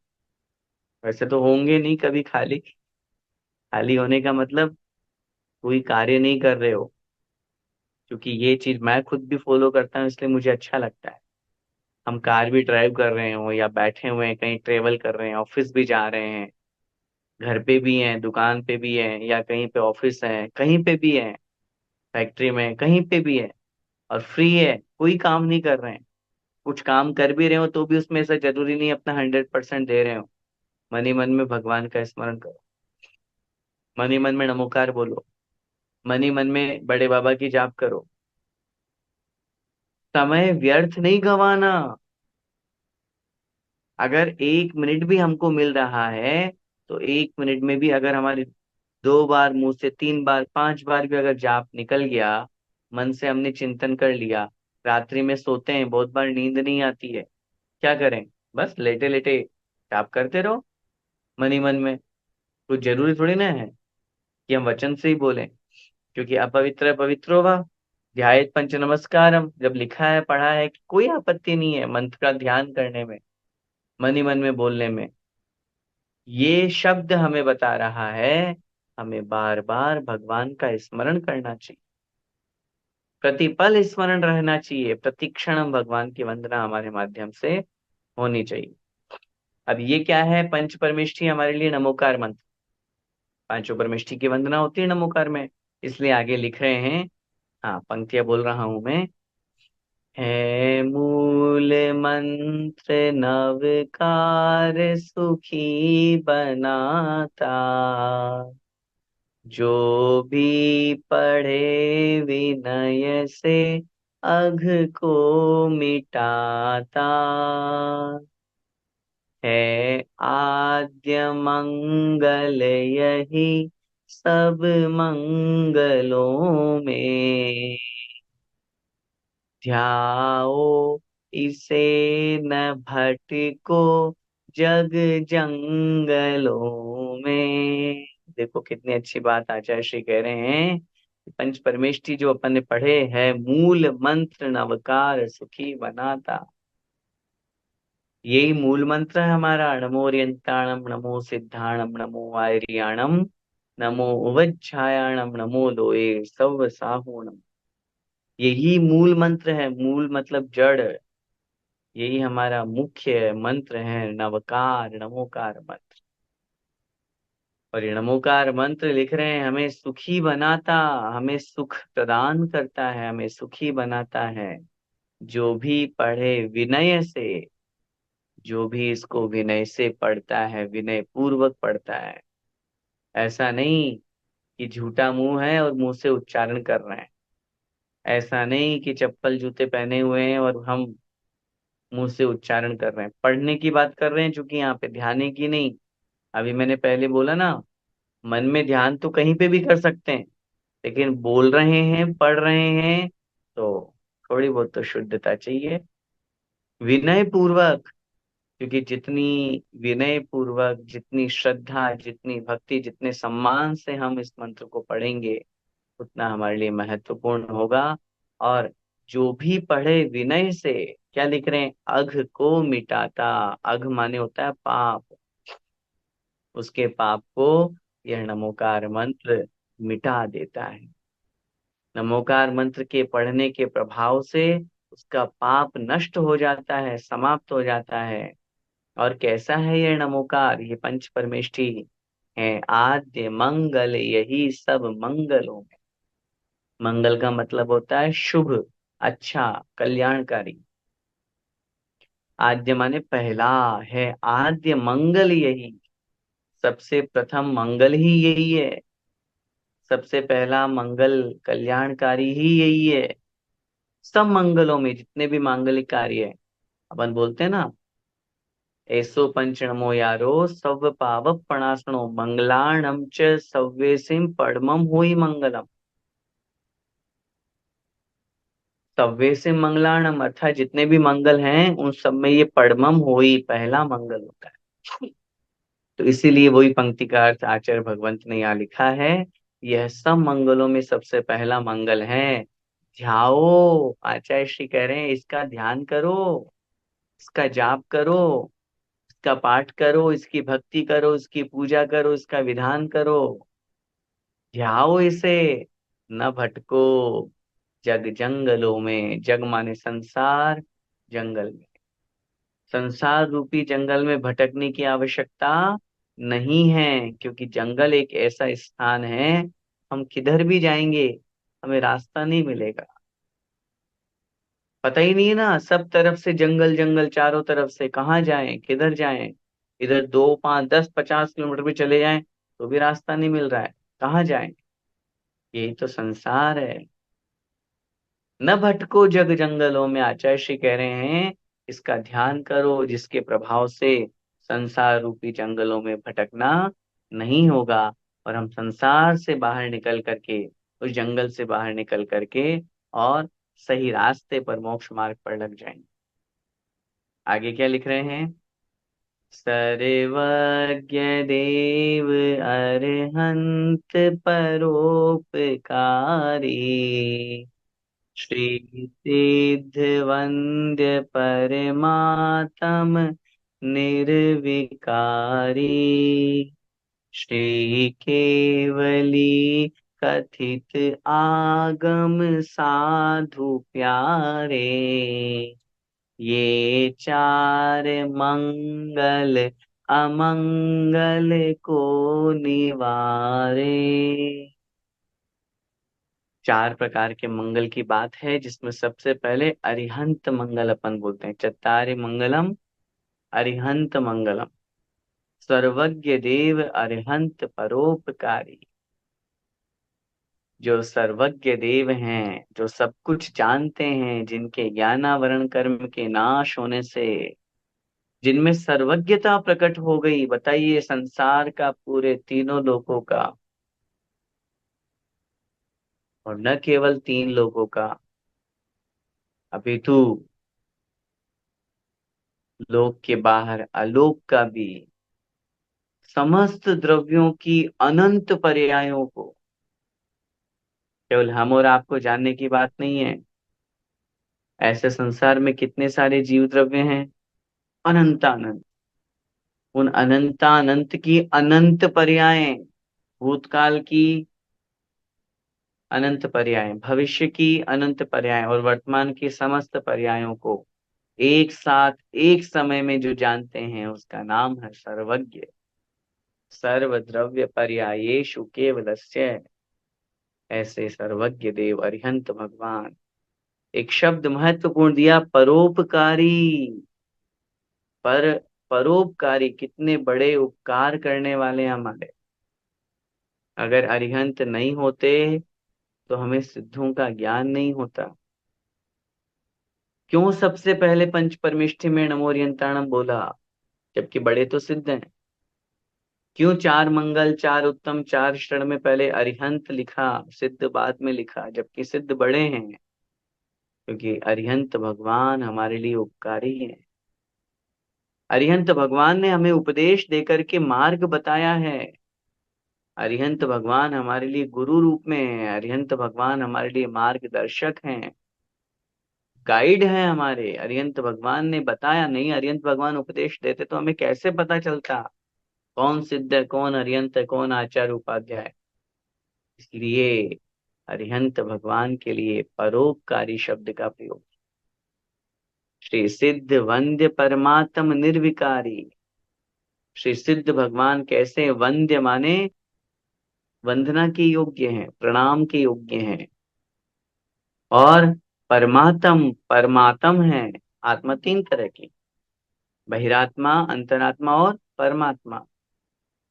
वैसे तो होंगे नहीं कभी खाली, खाली होने का मतलब कोई कार्य नहीं कर रहे हो, क्योंकि ये चीज मैं खुद भी फॉलो करता हूँ, इसलिए मुझे अच्छा लगता है। हम कार भी ड्राइव कर रहे हो, या बैठे हुए हैं कहीं ट्रेवल कर रहे हैं, ऑफिस भी जा रहे हैं, घर पे भी हैं, दुकान पे भी हैं, या कहीं पे ऑफिस है, कहीं पे भी है, फैक्ट्री में, कहीं पे भी है, और फ्री है, कोई काम नहीं कर रहे हैं। कुछ काम कर भी रहे हो तो भी उसमें ऐसा जरूरी नहीं अपना 100% दे रहे हो। मन ही मन में भगवान का स्मरण करो, मन ही मन में नमोकार बोलो, मन ही मन में बड़े बाबा की जाप करो। समय व्यर्थ नहीं गंवाना। अगर 1 मिनट भी हमको मिल रहा है, तो 1 मिनट में भी अगर हमारी 2 बार मुंह से, 3 बार, 5 बार भी अगर जाप निकल गया, मन से हमने चिंतन कर लिया, रात्रि में सोते हैं, बहुत बार नींद नहीं आती है, क्या करें? बस लेटे लेटे जाप करते रहो मन ही मन में। कुछ जरूरी थोड़ी ना है कि हम वचन से ही बोलें, क्योंकि अपवित्र पवित्रो वा ध्यायेत पंच नमस्कारम, जब लिखा है पढ़ा है कि कोई आपत्ति नहीं है मंत्र का ध्यान करने में, मन ही मन में बोलने में। ये शब्द हमें बता रहा है हमें बार बार भगवान का स्मरण करना चाहिए, प्रतिपल स्मरण रहना चाहिए, प्रतिक्षण भगवान की वंदना हमारे माध्यम से होनी चाहिए। अब ये क्या है? पंच परमेष्ठी हमारे लिए नमोकार मंत्र, पांचों परमेष्ठी की वंदना होती है नमोकार में, इसलिए आगे लिख रहे हैं। हाँ, पंक्तियां बोल रहा हूं मैं। है मूल मंत्र नवकार सुखी बनाता, जो भी पढ़े विनय से अघ को मिटाता, है आद्य मंगल यही सब मंगलों में, ध्याओ इसे न भटको जग जंगलों में। देखो कितनी अच्छी बात आचार्य श्री कह रहे हैं कि पंच परमेष्ठी जो अपन ने पढ़े हैं, मूल मंत्र नवकार सुखी बनाता, यही मूल मंत्र है हमारा। नमो ओरियंताणम, नमो सिद्धाणम, नमो आयरियाणम, नमो उवज्झायाणम, नमो लोए सव साहूणम। यही मूल मंत्र है, मूल मतलब जड़, यही हमारा मुख्य मंत्र है, नवकार नमोकार मंत्र। और ये नमोकार मंत्र लिख रहे हैं हमें सुखी बनाता, हमें सुख प्रदान करता है, हमें सुखी बनाता है। जो भी पढ़े विनय से, जो भी इसको विनय से पढ़ता है, विनय पूर्वक पढ़ता है, ऐसा नहीं कि झूठा मुंह है और मुंह से उच्चारण कर रहे हैं, ऐसा नहीं कि चप्पल जूते पहने हुए हैं और हम मुंह से उच्चारण कर रहे हैं। पढ़ने की बात कर रहे हैं, चूंकि यहाँ पे ध्यान की नहीं। अभी मैंने पहले बोला ना, मन में ध्यान तो कहीं पे भी कर सकते हैं, लेकिन बोल रहे हैं, पढ़ रहे हैं, तो थोड़ी बहुत तो शुद्धता चाहिए, विनय पूर्वक। क्योंकि जितनी विनय पूर्वक, जितनी श्रद्धा, जितनी भक्ति, जितने सम्मान से हम इस मंत्र को पढ़ेंगे, उतना हमारे लिए महत्वपूर्ण होगा। और जो भी पढ़े विनय से, क्या लिख रहे हैं? अघ को मिटाता, अघ माने होता है पाप, उसके पाप को यह नमोकार मंत्र मिटा देता है। नमोकार मंत्र के पढ़ने के प्रभाव से उसका पाप नष्ट हो जाता है, समाप्त हो जाता है। और कैसा है ये नमोकार? ये पंच परमेष्ठी है आद्य मंगल यही सब मंगलों में। मंगल का मतलब होता है शुभ, अच्छा, कल्याणकारी। आद्य माने पहला, है आद्य मंगल यही, सबसे प्रथम मंगल ही यही है, सबसे पहला मंगल कल्याणकारी ही यही है। सब मंगलों में जितने भी मांगलिक कार्य है, अपन बोलते हैं ना, एसो पंचनमो यारो सव पाव प्रणासनो मंगलाणम च सव्येसिम परमम हुई मंगलम। सव्येसिम मंगलाणम अर्थात जितने भी मंगल हैं उन सब में ये परमम हुई पहला मंगल होता है। तो इसीलिए वही पंक्ति का अर्थ आचार्य भगवंत ने यहाँ लिखा है, यह सब मंगलों में सबसे पहला मंगल है। ध्याओ, आचार्य श्री कह रहे हैं इसका ध्यान करो, इसका जाप करो, इसका पाठ करो, इसकी भक्ति करो, इसकी पूजा करो, इसका विधान करो। ध्याओ इसे, न भटको जग जंगलों में। जग माने संसार, जंगल में, संसार रूपी जंगल में भटकने की आवश्यकता नहीं है, क्योंकि जंगल एक ऐसा स्थान है, हम किधर भी जाएंगे हमें रास्ता नहीं मिलेगा। पता ही नहीं है ना, सब तरफ से जंगल जंगल, चारों तरफ से, कहाँ जाएं, किधर जाएं? इधर 2, 5, 10, 50 किलोमीटर भी चले जाएं तो भी रास्ता नहीं मिल रहा है, कहाँ जाएं? यही तो संसार है। न भटको जग जंगलों में, आचार्य श्री कह रहे हैं इसका ध्यान करो, जिसके प्रभाव से संसार रूपी जंगलों में भटकना नहीं होगा। और हम संसार से बाहर निकल करके, उस जंगल से बाहर निकल करके और सही रास्ते पर, मोक्ष मार्ग पर लग जाएंगे। आगे क्या लिख रहे हैं? सर्वज्ञ देव अरहंत परोपकारी, श्री सिद्ध वंद्य परमात्म निर्विकारी, श्री केवली कथित आगम साधु प्यारे, ये चार मंगल अमंगल को निवारे। चार प्रकार के मंगल की बात है, जिसमें सबसे पहले अरिहंत मंगल अपन बोलते हैं। चत्तारि मंगलम अरिहंत मंगलम, सर्वज्ञ देव अरिहंत परोपकारी। जो सर्वज्ञ देव हैं, जो सब कुछ जानते हैं, जिनके ज्ञानावरण कर्म के नाश होने से, जिनमें सर्वज्ञता प्रकट हो गई, बताइए संसार का, पूरे तीनों लोकों का, और न केवल तीन लोगों का, अपितु लोक के बाहर आलोक का भी, समस्त द्रव्यों की अनंत पर्यायों को। केवल हम और आपको जानने की बात नहीं है। ऐसे संसार में कितने सारे जीव द्रव्य हैं? अनंतानंत। उन अनंतानंत की अनंत पर्यायें, भूतकाल की अनंत पर्याय, भविष्य की अनंत पर्याय और वर्तमान की समस्त पर्यायों को एक साथ एक समय में जो जानते हैं, उसका नाम है सर्वज्ञ। सर्वद्रव्य पर्यायेषु केवलस्य, ऐसे सर्वज्ञ देव अरिहंत भगवान। एक शब्द महत्वपूर्ण दिया, परोपकारी। पर परोपकारी, कितने बड़े उपकार करने वाले हमारे। अगर अरिहंत नहीं होते तो हमें सिद्धों का ज्ञान नहीं होता। क्यों सबसे पहले पंच परमेष्ठि में नमोरियंताणम बोला, जबकि बड़े तो सिद्ध हैं? क्यों चार मंगल, चार उत्तम, चार शरण में पहले अरिहंत लिखा, सिद्ध बाद में लिखा, जबकि सिद्ध बड़े हैं? क्योंकि अरिहंत भगवान हमारे लिए उपकारी हैं। अरिहंत भगवान ने हमें उपदेश देकर के मार्ग बताया है। अरिहंत भगवान हमारे लिए गुरु रूप में है। अरिहंत भगवान हमारे लिए मार्गदर्शक हैं, गाइड हैं हमारे। अरिहंत भगवान ने बताया नहीं, अरिहंत भगवान उपदेश देते तो हमें कैसे पता चलता कौन सिद्ध है, कौन अरिहंत है, कौन आचार्य उपाध्याय है? इसलिए अरिहंत भगवान के लिए परोपकारी शब्द का प्रयोग। श्री सिद्ध वंद्य परमात्म निर्विकारी। श्री सिद्ध भगवान कैसे? वंद्य माने वंदना के योग्य हैं, प्रणाम के योग्य हैं। और परमात्म, परमात्म है। आत्मा तीन तरह की, बहिरात्मा, अंतरात्मा और परमात्मा।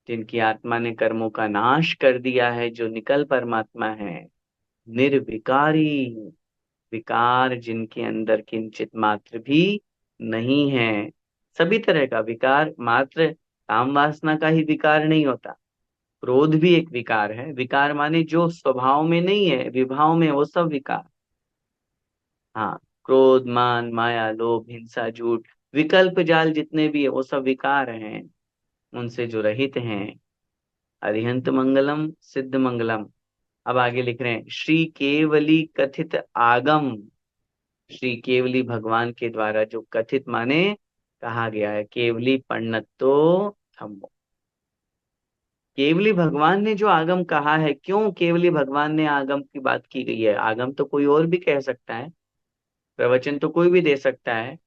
जिनकी आत्मा ने कर्मों का नाश कर दिया है, जो निकल परमात्मा है। निर्विकारी, विकार जिनके अंदर किंचित मात्र भी नहीं है। सभी तरह का विकार, मात्र काम वासना का ही विकार नहीं होता। क्रोध भी एक विकार है। विकार माने जो स्वभाव में नहीं है, विभाव में, वो सब विकार। हाँ, क्रोध, मान, माया, लोभ, हिंसा, झूठ, विकल्प जाल जितने भी है, वो सब विकार हैं। उनसे जो रहित हैं, अरिहंत मंगलम सिद्ध मंगलम। अब आगे लिख रहे हैं, श्री केवली कथित आगम। श्री केवली भगवान के द्वारा जो कथित माने कहा गया है, केवली पण्णत्तो धम्मो। केवली भगवान ने जो आगम कहा है, क्यों केवली भगवान ने आगम की बात की गई है? आगम तो कोई और भी कह सकता है, प्रवचन तो कोई भी दे सकता है,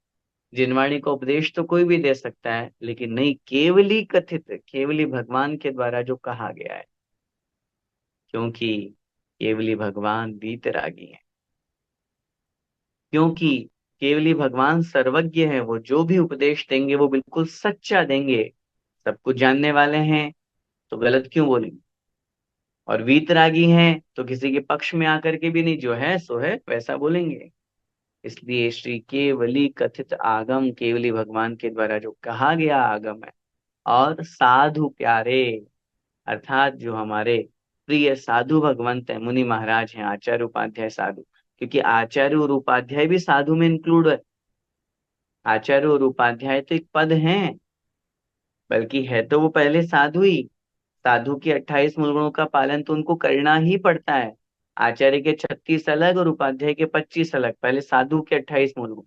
जिनवाणी का उपदेश तो कोई भी दे सकता है, लेकिन नहीं, केवली कथित, केवली भगवान के द्वारा जो कहा गया है। क्योंकि केवली भगवान वीतरागी है। क्योंकि केवली भगवान सर्वज्ञ है, वो जो भी उपदेश देंगे वो बिल्कुल सच्चा देंगे। सब कुछ जानने वाले हैं, तो गलत क्यों बोलेंगे? और वीतरागी हैं तो किसी के पक्ष में आकर के भी नहीं, जो है सो है वैसा बोलेंगे। इसलिए श्री केवली कथित आगम, केवली भगवान के द्वारा जो कहा गया आगम है। और साधु प्यारे, अर्थात जो हमारे प्रिय साधु भगवंत है, मुनि महाराज हैं, आचार्य उपाध्याय साधु, क्योंकि आचार्य और उपाध्याय भी साधु में इंक्लूड है। आचार्य और उपाध्याय तो एक पद है, बल्कि है तो वो पहले साधु ही। साधु के 28 मूल गुणों का पालन तो उनको करना ही पड़ता है। आचार्य के 36 अलग और उपाध्याय के 25 अलग, पहले साधु के 28 मूल गुण,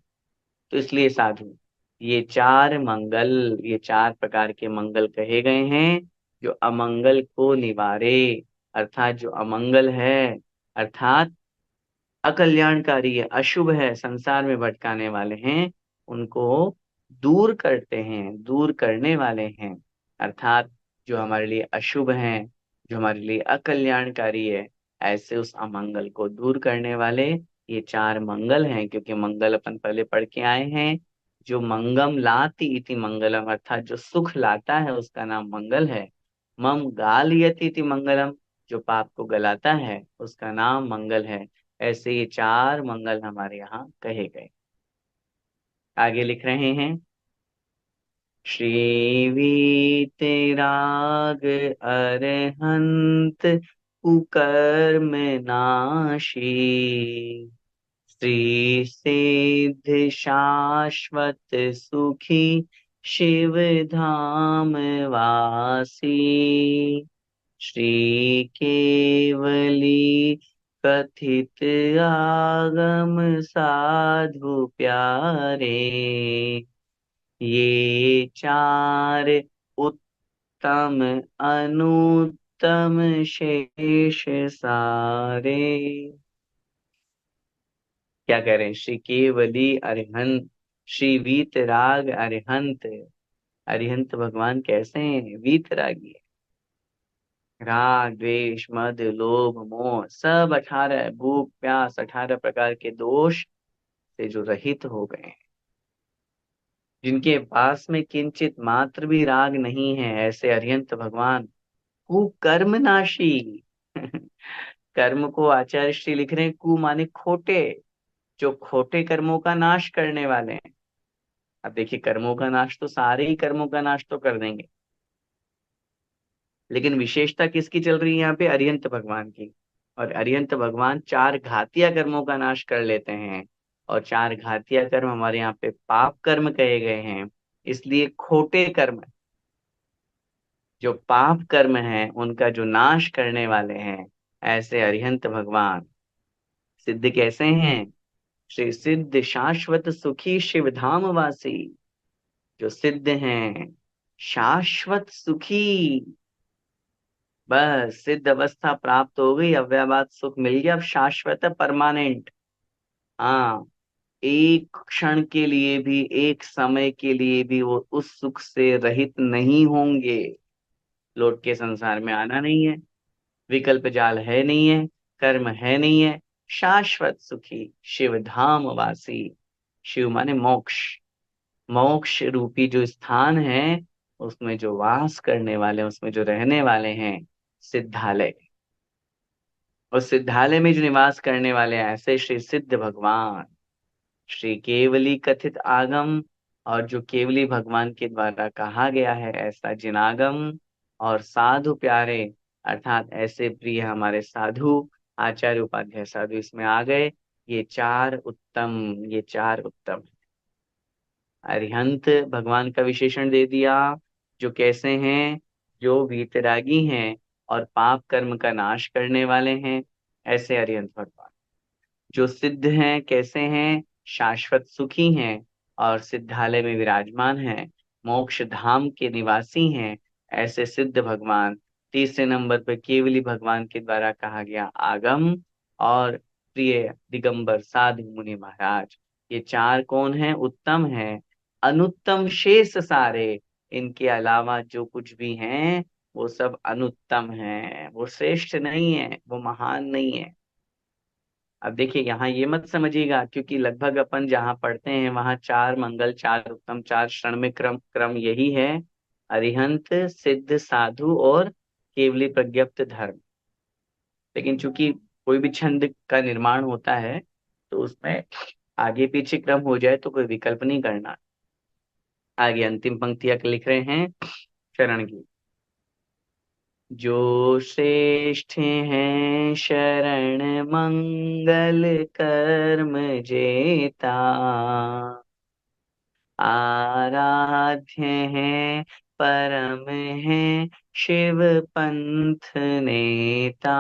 तो इसलिए साधु। ये चार मंगल, ये चार प्रकार के मंगल कहे गए हैं जो अमंगल को निवारे, अर्थात जो अमंगल है, अर्थात अकल्याणकारी है, अशुभ है, संसार में भटकाने वाले हैं, उनको दूर करते हैं, दूर करने वाले हैं। अर्थात जो हमारे लिए अशुभ हैं, जो हमारे लिए अकल्याणकारी है, ऐसे उस अमंगल को दूर करने वाले ये चार मंगल हैं। क्योंकि मंगल अपन पहले पढ़ के आए हैं, जो मंगम लाति इति मंगलम, अर्थात जो सुख लाता है उसका नाम मंगल है। मम गालियति इति मंगलम, जो पाप को गलाता है उसका नाम मंगल है। ऐसे ये चार मंगल हमारे यहाँ कहे गए। आगे लिख रहे हैं, श्री वीतराग अरहंत कुकर्म नाशी, श्री सिद्ध शाश्वत सुखी शिव धाम वासी, श्री केवली कथित आगम साधु प्यारे, ये चार उत्तम अनुत्तम शेष सारे। क्या कह रहे हैं, श्री केवली अरिहंत, श्री वीतराग अरिहंत। अरिहंत भगवान कैसे हैं, वीतरागी है। राग द्वेष मद लोभ मोह सब 18, भूख प्यास 18 प्रकार के दोष से जो रहित हो गए हैं, जिनके पास में किंचित मात्र भी राग नहीं है, ऐसे अरिहंत भगवान कुकर्म नाशी। कर्म को आचार्य श्री लिख रहे हैं, कु माने खोटे, जो खोटे कर्मों का नाश करने वाले हैं। अब देखिए, कर्मों का नाश तो सारे ही कर्मों का नाश तो कर देंगे, लेकिन विशेषता किसकी चल रही है यहाँ पे, अरिहंत भगवान की। और अरिहंत भगवान चार घातिया कर्मों का नाश कर लेते हैं, और चार घातिया कर्म हमारे यहाँ पे पाप कर्म कहे गए हैं। इसलिए खोटे कर्म, जो पाप कर्म हैं, उनका जो नाश करने वाले हैं, ऐसे अरिहंत भगवान सिद्ध कैसे हैं, श्री सिद्ध शाश्वत सुखी शिव धाम वासी, जो सिद्ध हैं, शाश्वत सुखी। बस सिद्ध अवस्था प्राप्त हो गई, अव्ययवाद सुख मिल गया, अब शाश्वत है, परमानेंट। हाँ, एक क्षण के लिए भी, एक समय के लिए भी वो उस सुख से रहित नहीं होंगे। लौट के संसार में आना नहीं है, विकल्प जाल है नहीं है, कर्म है नहीं है, शाश्वत सुखी शिव धाम वासी। शिव माने मोक्ष, मोक्ष रूपी जो स्थान है, उसमें जो वास करने वाले, उसमें जो रहने वाले हैं, सिद्धालय। और सिद्धालय में जो निवास करने वाले हैं, ऐसे श्री सिद्ध भगवान, श्री केवली कथित आगम, और जो केवली भगवान के द्वारा कहा गया है ऐसा जिनागम, और साधु प्यारे, अर्थात ऐसे प्रिय हमारे साधु, आचार्य उपाध्याय साधु इसमें आ गए। ये चार उत्तम, ये चार उत्तम। अरिहंत भगवान का विशेषण दे दिया, जो कैसे हैं, जो वीतरागी हैं और पाप कर्म का नाश करने वाले हैं, ऐसे अरिहंत भगवान। जो सिद्ध हैं, कैसे हैं, शाश्वत सुखी हैं और सिद्धालय में विराजमान हैं, मोक्ष धाम के निवासी हैं, ऐसे सिद्ध भगवान। तीसरे नंबर पर केवली भगवान के द्वारा कहा गया आगम, और प्रिय दिगंबर साधु मुनि महाराज। ये चार कौन हैं, उत्तम हैं, अनुत्तम शेष सारे। इनके अलावा जो कुछ भी हैं, वो सब अनुत्तम हैं, वो श्रेष्ठ नहीं है, वो महान नहीं है। अब देखिए, यहाँ ये मत समझिएगा, क्योंकि लगभग अपन जहाँ पढ़ते हैं वहाँ चार मंगल, चार उत्तम, चार क्षण में क्रम क्रम यही है, अरिहंत सिद्ध साधु और केवली प्रज्ञप्त धर्म। लेकिन चूंकि कोई भी छंद का निर्माण होता है, तो उसमें आगे पीछे क्रम हो जाए तो कोई विकल्प नहीं करना। आगे अंतिम पंक्तियां लिख रहे हैं चरण की, जो श्रेष्ठ हैं शरण मंगल कर्म जेता, आराध्य हैं परम हैं शिव पंथ नेता।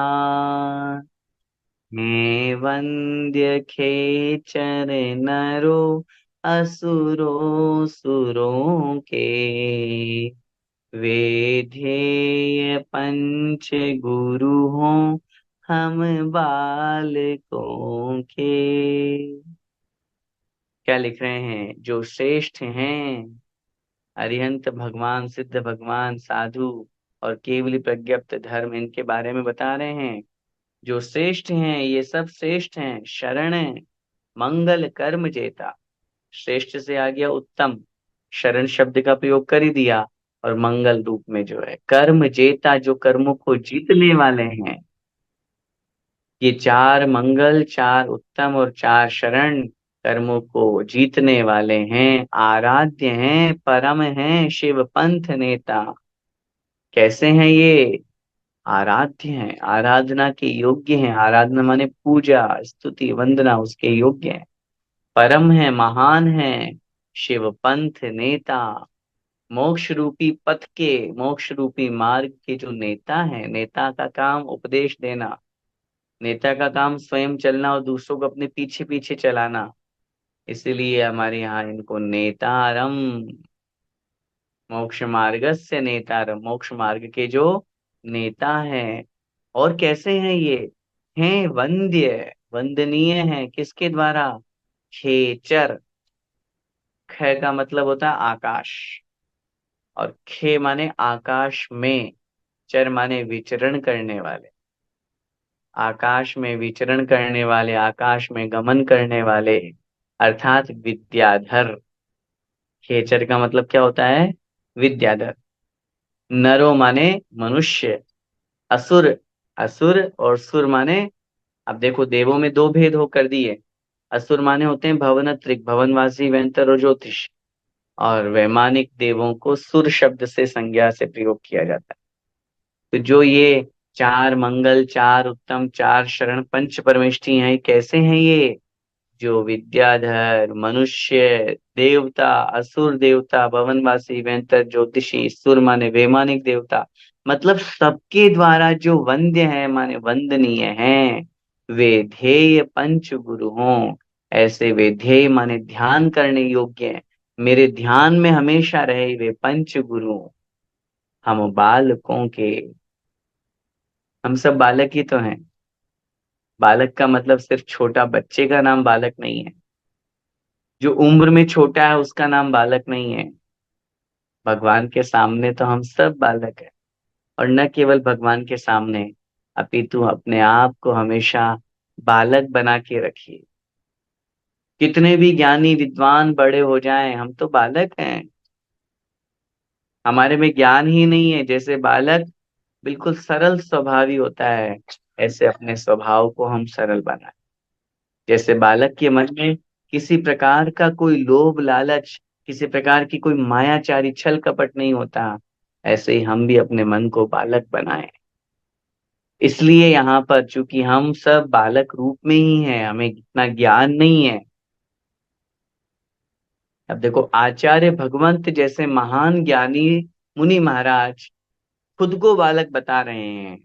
मैं वंद्य खेचर नरो असुरो सुरों के, वेधेय पंच गुरु हों हम बालकों के। क्या लिख रहे हैं? जो श्रेष्ठ हैं, अरिहंत भगवान, सिद्ध भगवान, साधु और केवली प्रज्ञप्त धर्म, इनके बारे में बता रहे हैं। जो श्रेष्ठ हैं, ये सब श्रेष्ठ हैं। शरण मंगल कर्म जेता, श्रेष्ठ से आ गया उत्तम, शरण शब्द का प्रयोग कर ही दिया। और मंगल रूप में जो है कर्म जेता, जो कर्मों को जीतने वाले हैं। ये चार मंगल, चार उत्तम और चार शरण कर्मों को जीतने वाले हैं, आराध्य हैं, परम हैं शिव पंथ नेता। कैसे हैं ये? आराध्य हैं, आराधना के योग्य हैं। आराधना माने पूजा, स्तुति, वंदना, उसके योग्य हैं। परम है, महान है, शिव पंथ नेता, मोक्ष रूपी पथ के, मोक्ष रूपी मार्ग के जो नेता है। नेता का काम उपदेश देना, नेता का काम स्वयं चलना और दूसरों को अपने पीछे पीछे चलाना। इसीलिए हमारे यहाँ इनको नेतारम, मोक्ष मार्गस्य नेतारम, मोक्ष मार्ग के जो नेता हैं। और कैसे हैं ये? हैं वंद्य, वंदनीय हैं। किसके द्वारा? खेचर, ख का मतलब होता है आकाश, और खे माने आकाश में, चर माने विचरण करने वाले। आकाश में विचरण करने वाले, आकाश में गमन करने वाले, अर्थात विद्याधर। खेचर का मतलब क्या होता है? विद्याधर। नरो माने मनुष्य, असुर, असुर और सुर माने, अब देखो देवों में दो भेद हो कर दिए। असुर माने होते हैं भवनत्रिक, भवनवासी, वेंतर और ज्योतिष। और वैमानिक देवों को सुर शब्द से संज्ञा से प्रयोग किया जाता है। तो जो ये चार मंगल, चार उत्तम, चार शरण, पंच परमेष्ठी हैं, कैसे हैं ये? जो विद्याधर, मनुष्य, देवता, असुर देवता, भवनवासी, वेंतर, ज्योतिषी, सुर माने वैमानिक देवता, मतलब सबके द्वारा जो वंद्य है माने वंदनीय हैं। वे ध्येय पंच गुरु हों, ऐसे वे ध्येय माने ध्यान करने योग्य हैं। मेरे ध्यान में हमेशा रहे वे पंच गुरु। हम बालकों के, हम सब बालक ही तो हैं। बालक का मतलब सिर्फ छोटा बच्चे का नाम बालक नहीं है। जो उम्र में छोटा है उसका नाम बालक नहीं है। भगवान के सामने तो हम सब बालक हैं। और न केवल भगवान के सामने, अपितु अपने आप को हमेशा बालक बना के रखिए। कितने भी ज्ञानी विद्वान बड़े हो जाएं, हम तो बालक हैं। हमारे में ज्ञान ही नहीं है। जैसे बालक बिल्कुल सरल स्वभावी होता है, ऐसे अपने स्वभाव को हम सरल बनाएं। जैसे बालक के मन में किसी प्रकार का कोई लोभ लालच, किसी प्रकार की कोई मायाचारी छल कपट नहीं होता, ऐसे ही हम भी अपने मन को बालक बनाएं। इसलिए यहाँ पर चूंकि हम सब बालक रूप में ही हैं, हमें इतना ज्ञान नहीं है। अब देखो आचार्य भगवंत जैसे महान ज्ञानी मुनि महाराज खुद को बालक बता रहे हैं।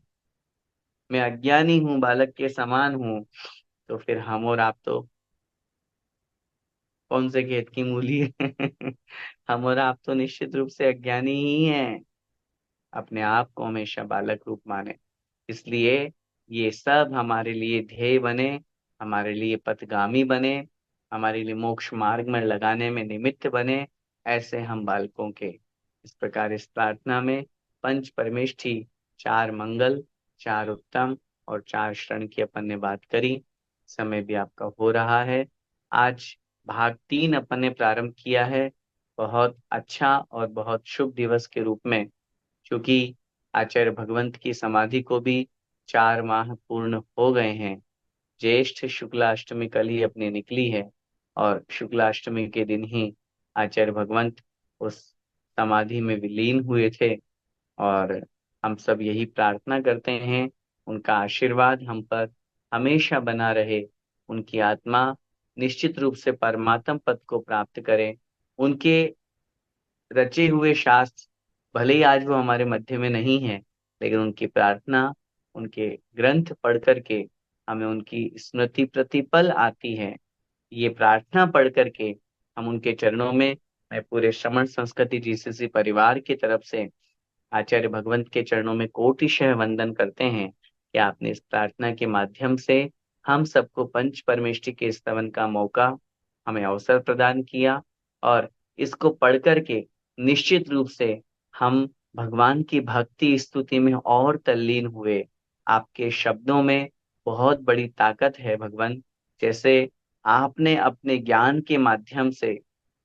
मैं अज्ञानी हूँ, बालक के समान हूँ। तो फिर हम और आप तो कौन से खेत की मूली है? हम और आप तो निश्चित रूप से अज्ञानी ही हैं। अपने आप को हमेशा बालक रूप माने। इसलिए ये सब हमारे लिए ध्येय बने, हमारे लिए पथगामी बने, हमारे लिए मोक्ष मार्ग में लगाने में निमित्त बने। ऐसे हम बालकों के, इस प्रकार इस प्रार्थना में पंच परमेष्ठी, चार मंगल, चार उत्तम और चार शरण की अपन ने बात करी। समय भी आपका हो रहा है। आज भाग 3 अपन ने प्रारंभ किया है, बहुत अच्छा और बहुत शुभ दिवस के रूप में। क्योंकि आचार्य भगवंत की समाधि को भी 4 माह पूर्ण हो गए हैं। ज्येष्ठ शुक्लाष्टमी कल ही अपनी निकली है, और शुक्लाष्टमी के दिन ही आचार्य भगवंत उस समाधि में विलीन हुए थे। और हम सब यही प्रार्थना करते हैं, उनका आशीर्वाद हम पर हमेशा बना रहे, उनकी आत्मा निश्चित रूप से परमात्म पद को प्राप्त करे। उनके रचे हुए शास्त्र भले ही आज वो हमारे मध्य में नहीं है, लेकिन उनकी प्रार्थना, उनके ग्रंथ पढ़ करके हमें उनकी स्मृति प्रतिपल आती है। ये प्रार्थना पढ़ करके हम उनके चरणों में, मैं पूरे श्रमण संस्कृति जीसीसी परिवार की तरफ से आचार्य भगवंत के चरणों में कोटिशः वंदन करते हैं कि आपने इस प्रार्थना के माध्यम से हम सबको पंच परमेष्टि के स्तवन का मौका, हमें अवसर प्रदान किया। और इसको पढ़ करके निश्चित रूप से हम भगवान की भक्ति स्तुति में और तल्लीन हुए। आपके शब्दों में बहुत बड़ी ताकत है भगवान। जैसे आपने अपने ज्ञान के माध्यम से,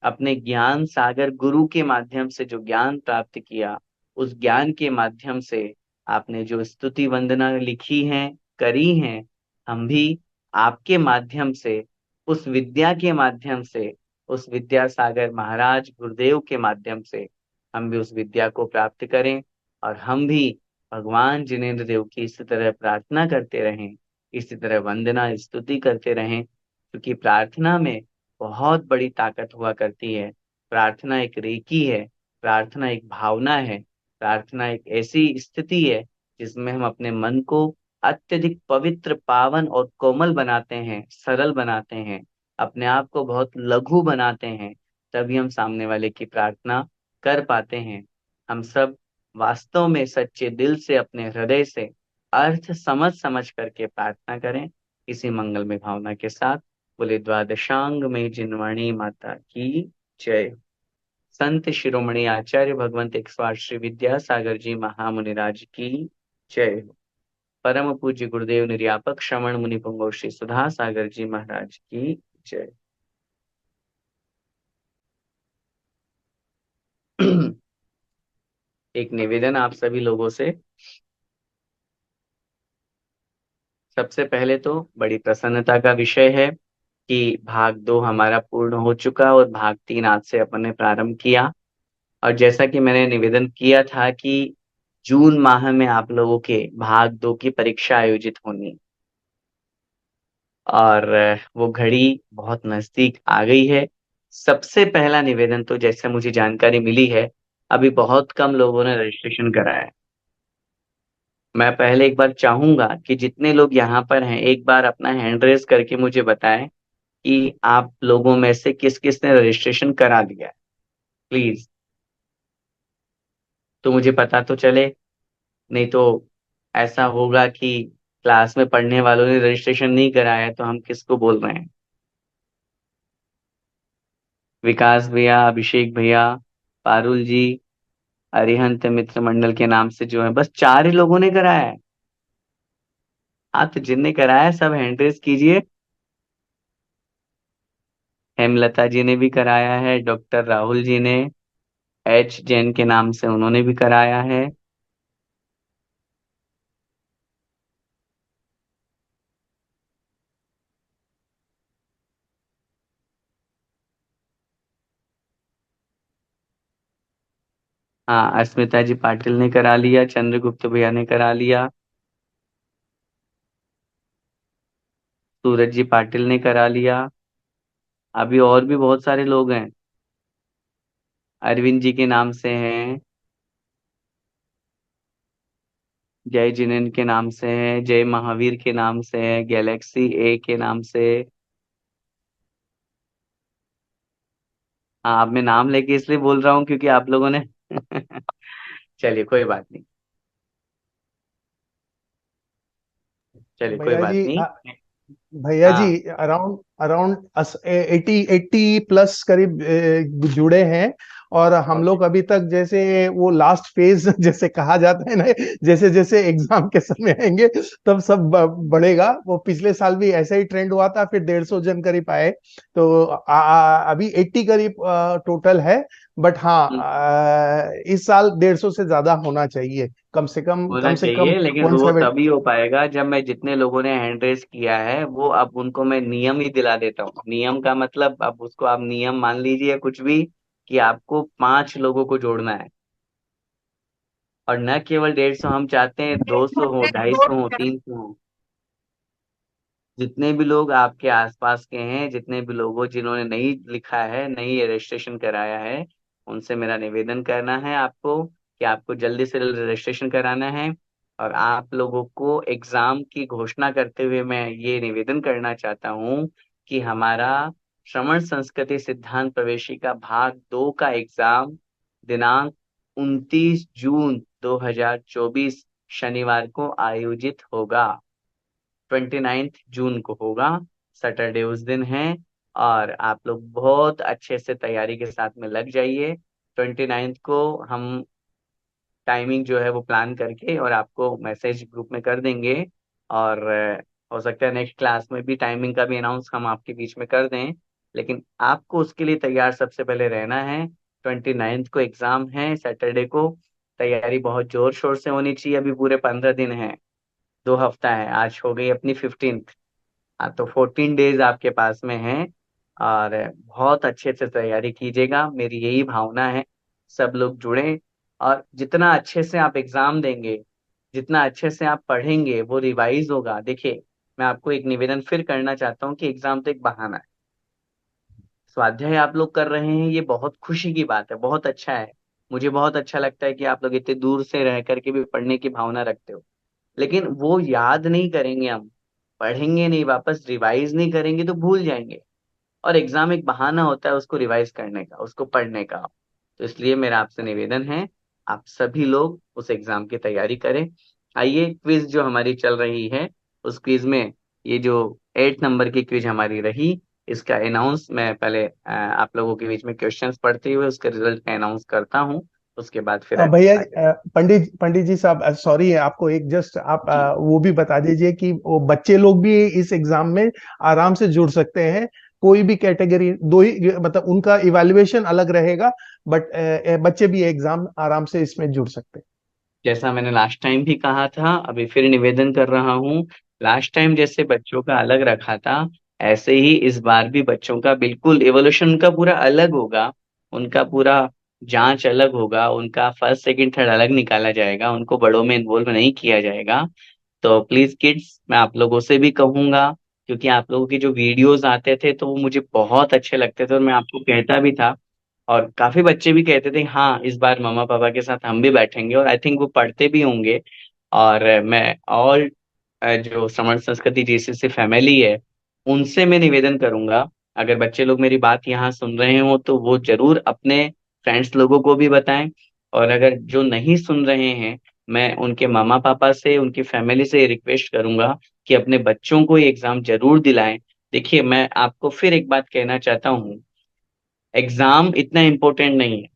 अपने ज्ञान सागर गुरु के माध्यम से जो ज्ञान प्राप्त किया, उस ज्ञान के माध्यम से आपने जो स्तुति वंदना लिखी हैं, करी हैं, हम भी आपके माध्यम से, उस विद्या के माध्यम से, उस विद्यासागर महाराज गुरुदेव के माध्यम से हम भी उस विद्या को प्राप्त करें। और हम भी भगवान जिनेन्द्र देव की इसी तरह प्रार्थना करते रहें, इसी तरह वंदना स्तुति करते रहें, क्योंकि प्रार्थना में बहुत बड़ी ताकत हुआ करती है। प्रार्थना एक रेकी है, प्रार्थना एक भावना है, प्रार्थना एक ऐसी स्थिति है जिसमें हम अपने मन को अत्यधिक पवित्र, पावन और कोमल बनाते हैं, सरल बनाते हैं, अपने आप को बहुत लघु बनाते हैं। तभी हम सामने वाले की प्रार्थना कर पाते हैं। हम सब वास्तव में सच्चे दिल से, अपने हृदय से अर्थ समझ समझ करके प्रार्थना करें। इसी मंगलमय भावना के साथ बोले द्वादशांग में जिनवाणी माता की जय। संत शिरोमणि आचार्य भगवंत 108 श्री विद्यासागर जी महामुनिराज की जय। परम पूज्य गुरुदेव निर्यापक श्रवण मुनि पुंगव श्री सुधा सागर जी महाराज की जय। एक निवेदन आप सभी लोगों से। सबसे पहले तो बड़ी प्रसन्नता का विषय है कि भाग 2 हमारा पूर्ण हो चुका और भाग 3 आज से अपन ने प्रारंभ किया। और जैसा कि मैंने निवेदन किया था कि जून माह में आप लोगों के भाग 2 की परीक्षा आयोजित होनी, और वो घड़ी बहुत नजदीक आ गई है। सबसे पहला निवेदन तो, जैसे मुझे जानकारी मिली है, अभी बहुत कम लोगों ने रजिस्ट्रेशन कराया है। मैं पहले एक बार चाहूंगा कि जितने लोग यहाँ पर हैं एक बार अपना हैंड रेस करके मुझे बताएं कि आप लोगों में से किस किस ने रजिस्ट्रेशन करा दिया है, प्लीज। तो मुझे पता तो चले, नहीं तो ऐसा होगा कि क्लास में पढ़ने वालों ने रजिस्ट्रेशन नहीं कराया है, तो हम किसको बोल रहे हैं। विकास भैया, अभिषेक भैया, पारुल जी, अरिहंत मित्र मंडल के नाम से जो है, बस 4 ही लोगों ने कराया है। हाँ, तो जिनने कराया है सब हैंड रेस कीजिए। हेमलता जी ने भी कराया है, डॉक्टर राहुल जी ने, एच जैन के नाम से उन्होंने भी कराया है। हाँ, अस्मिता जी पाटिल ने करा लिया, चंद्रगुप्त भैया ने करा लिया, सूरज जी पाटिल ने करा लिया। अभी और भी बहुत सारे लोग हैं, अरविंद जी के नाम से हैं, जय जिनेन के नाम से है, जय महावीर के नाम से है, गैलेक्सी ए के नाम से। हाँ, अब मैं नाम लेके इसलिए बोल रहा हूँ क्योंकि आप लोगों ने चलिए कोई बात नहीं, चलिए कोई
भैया
बात
जी
नहीं।
भैया जी
हाँ,
अराउंड अराउंड 80 प्लस करीब जुड़े हैं। और हम
ओके।
लोग अभी तक जैसे वो लास्ट फेज जैसे कहा जाता है ना, जैसे जैसे एग्जाम के समय आएंगे तब सब बढ़ेगा। वो पिछले साल भी ऐसा ही ट्रेंड हुआ था, फिर 150 जन करीब आए। तो अभी 80 करीब टोटल है। बट हाँ, इस साल 150 से ज्यादा होना चाहिए, कम से कम
होना
कम से कम
चाहिए, लेकिन वो
170।
तभी हो पाएगा जब मैं जितने लोगों ने हैंड रेस किया है वो, अब उनको मैं नियम ही दिला देता हूँ। नियम का मतलब, अब उसको आप नियम मान लीजिए कुछ भी, कि आपको 5 लोगों को जोड़ना है। और न केवल 150, हम चाहते हैं 200 हो, 250 हो, 300 हो। जितने भी लोग आपके आसपास के हैं, जितने भी लोगों जिन्होंने नहीं लिखा है, नहीं रजिस्ट्रेशन कराया है, उनसे मेरा निवेदन करना है आपको कि आपको जल्दी से जल्दी रजिस्ट्रेशन कराना है। और आप लोगों को एग्जाम की घोषणा करते हुए मैं ये निवेदन करना चाहता हूँ कि हमारा श्रवण संस्कृति सिद्धांत प्रवेशिका भाग 2 का एग्जाम दिनांक 29 जून 2024 शनिवार को आयोजित होगा। 29 जून को होगा, सैटरडे उस दिन है। और आप लोग बहुत अच्छे से तैयारी के साथ में लग जाइए। 29 को हम टाइमिंग जो है वो प्लान करके और आपको मैसेज ग्रुप में कर देंगे। और हो सकता है नेक्स्ट क्लास में भी टाइमिंग का भी अनाउंस हम आपके बीच में कर दें। लेकिन आपको उसके लिए तैयार सबसे पहले रहना है। 29 को एग्जाम है, सैटरडे को। तैयारी बहुत जोर शोर से होनी चाहिए। अभी पूरे 15 दिन है, 2 हफ्ता है, आज हो गई अपनी 15th। हाँ, तो 14 डेज आपके पास में है। और बहुत अच्छे से तैयारी कीजिएगा, मेरी यही भावना है। सब लोग जुड़ें, और जितना अच्छे से आप एग्जाम देंगे, जितना अच्छे से आप पढ़ेंगे, वो रिवाइज होगा। देखिए, मैं आपको एक निवेदन फिर करना चाहता हूँ कि एग्जाम तो एक बहाना है। स्वाध्याय आप लोग कर रहे हैं, ये बहुत खुशी की बात है, बहुत अच्छा है। मुझे बहुत अच्छा लगता है कि आप लोग इतने दूर से रह करके भी पढ़ने की भावना रखते हो। लेकिन वो याद नहीं करेंगे हम, पढ़ेंगे नहीं, वापस रिवाइज नहीं करेंगे तो भूल जाएंगे। और एग्जाम एक बहाना होता है उसको रिवाइज करने का, उसको पढ़ने का। तो इसलिए मेरा आपसे निवेदन है, आप सभी लोग उस एग्जाम की तैयारी करें। आइए, क्विज जो हमारी चल रही है, उस क्विज में ये जो 8 नंबर की क्विज हमारी रही, इसका अनाउंस मैं पहले आप लोगों के बीच में क्वेश्चंस पढ़ते हुए उसके रिजल्ट का अनाउंस करता हूँ। उसके बाद फिर
भैया,
आगे।
पंडित पंडित जी साहब, सॉरी, आपको एक जस्ट आप
जी।
वो भी बता दीजिए कि वो बच्चे लोग भी इस एग्जाम में आराम से जुड़ सकते हैं। कोई भी कैटेगरी, दो ही मतलब उनका इवैल्यूएशन अलग रहेगा, बट बच्चे भी एग्जाम आराम से इसमें जुड़ सकते हैं।
जैसा मैंने लास्ट टाइम भी कहा था, अभी फिर निवेदन कर रहा हूँ। लास्ट टाइम जैसे बच्चों का अलग रखा था, ऐसे ही इस बार भी बच्चों का बिल्कुल एवोल्यूशन उनका पूरा अलग होगा। उनका पूरा जांच अलग होगा, उनका फर्स्ट सेकंड थर्ड अलग निकाला जाएगा, उनको बड़ों में इन्वॉल्व नहीं किया जाएगा। तो प्लीज किड्स, मैं आप लोगों से भी कहूंगा, क्योंकि आप लोगों की जो वीडियोस आते थे तो वो मुझे बहुत अच्छे लगते थे, और मैं आपको कहता भी था। और काफी बच्चे भी कहते थे हाँ, इस बार मम्मा पापा के साथ हम भी बैठेंगे, और आई थिंक वो पढ़ते भी होंगे। और मैं और जो श्रवण संस्कृति जीसीसी फैमिली है, उनसे मैं निवेदन करूंगा, अगर बच्चे लोग मेरी बात यहाँ सुन रहे हो तो वो जरूर अपने फ्रेंड्स लोगों को भी बताएं। और अगर जो नहीं सुन रहे हैं, मैं उनके मामा पापा से, उनकी फैमिली से रिक्वेस्ट करूंगा कि अपने बच्चों को ये एग्जाम जरूर दिलाएं। देखिए, मैं आपको फिर एक बात कहना चाहता हूँ, एग्जाम इतना इम्पोर्टेंट नहीं है,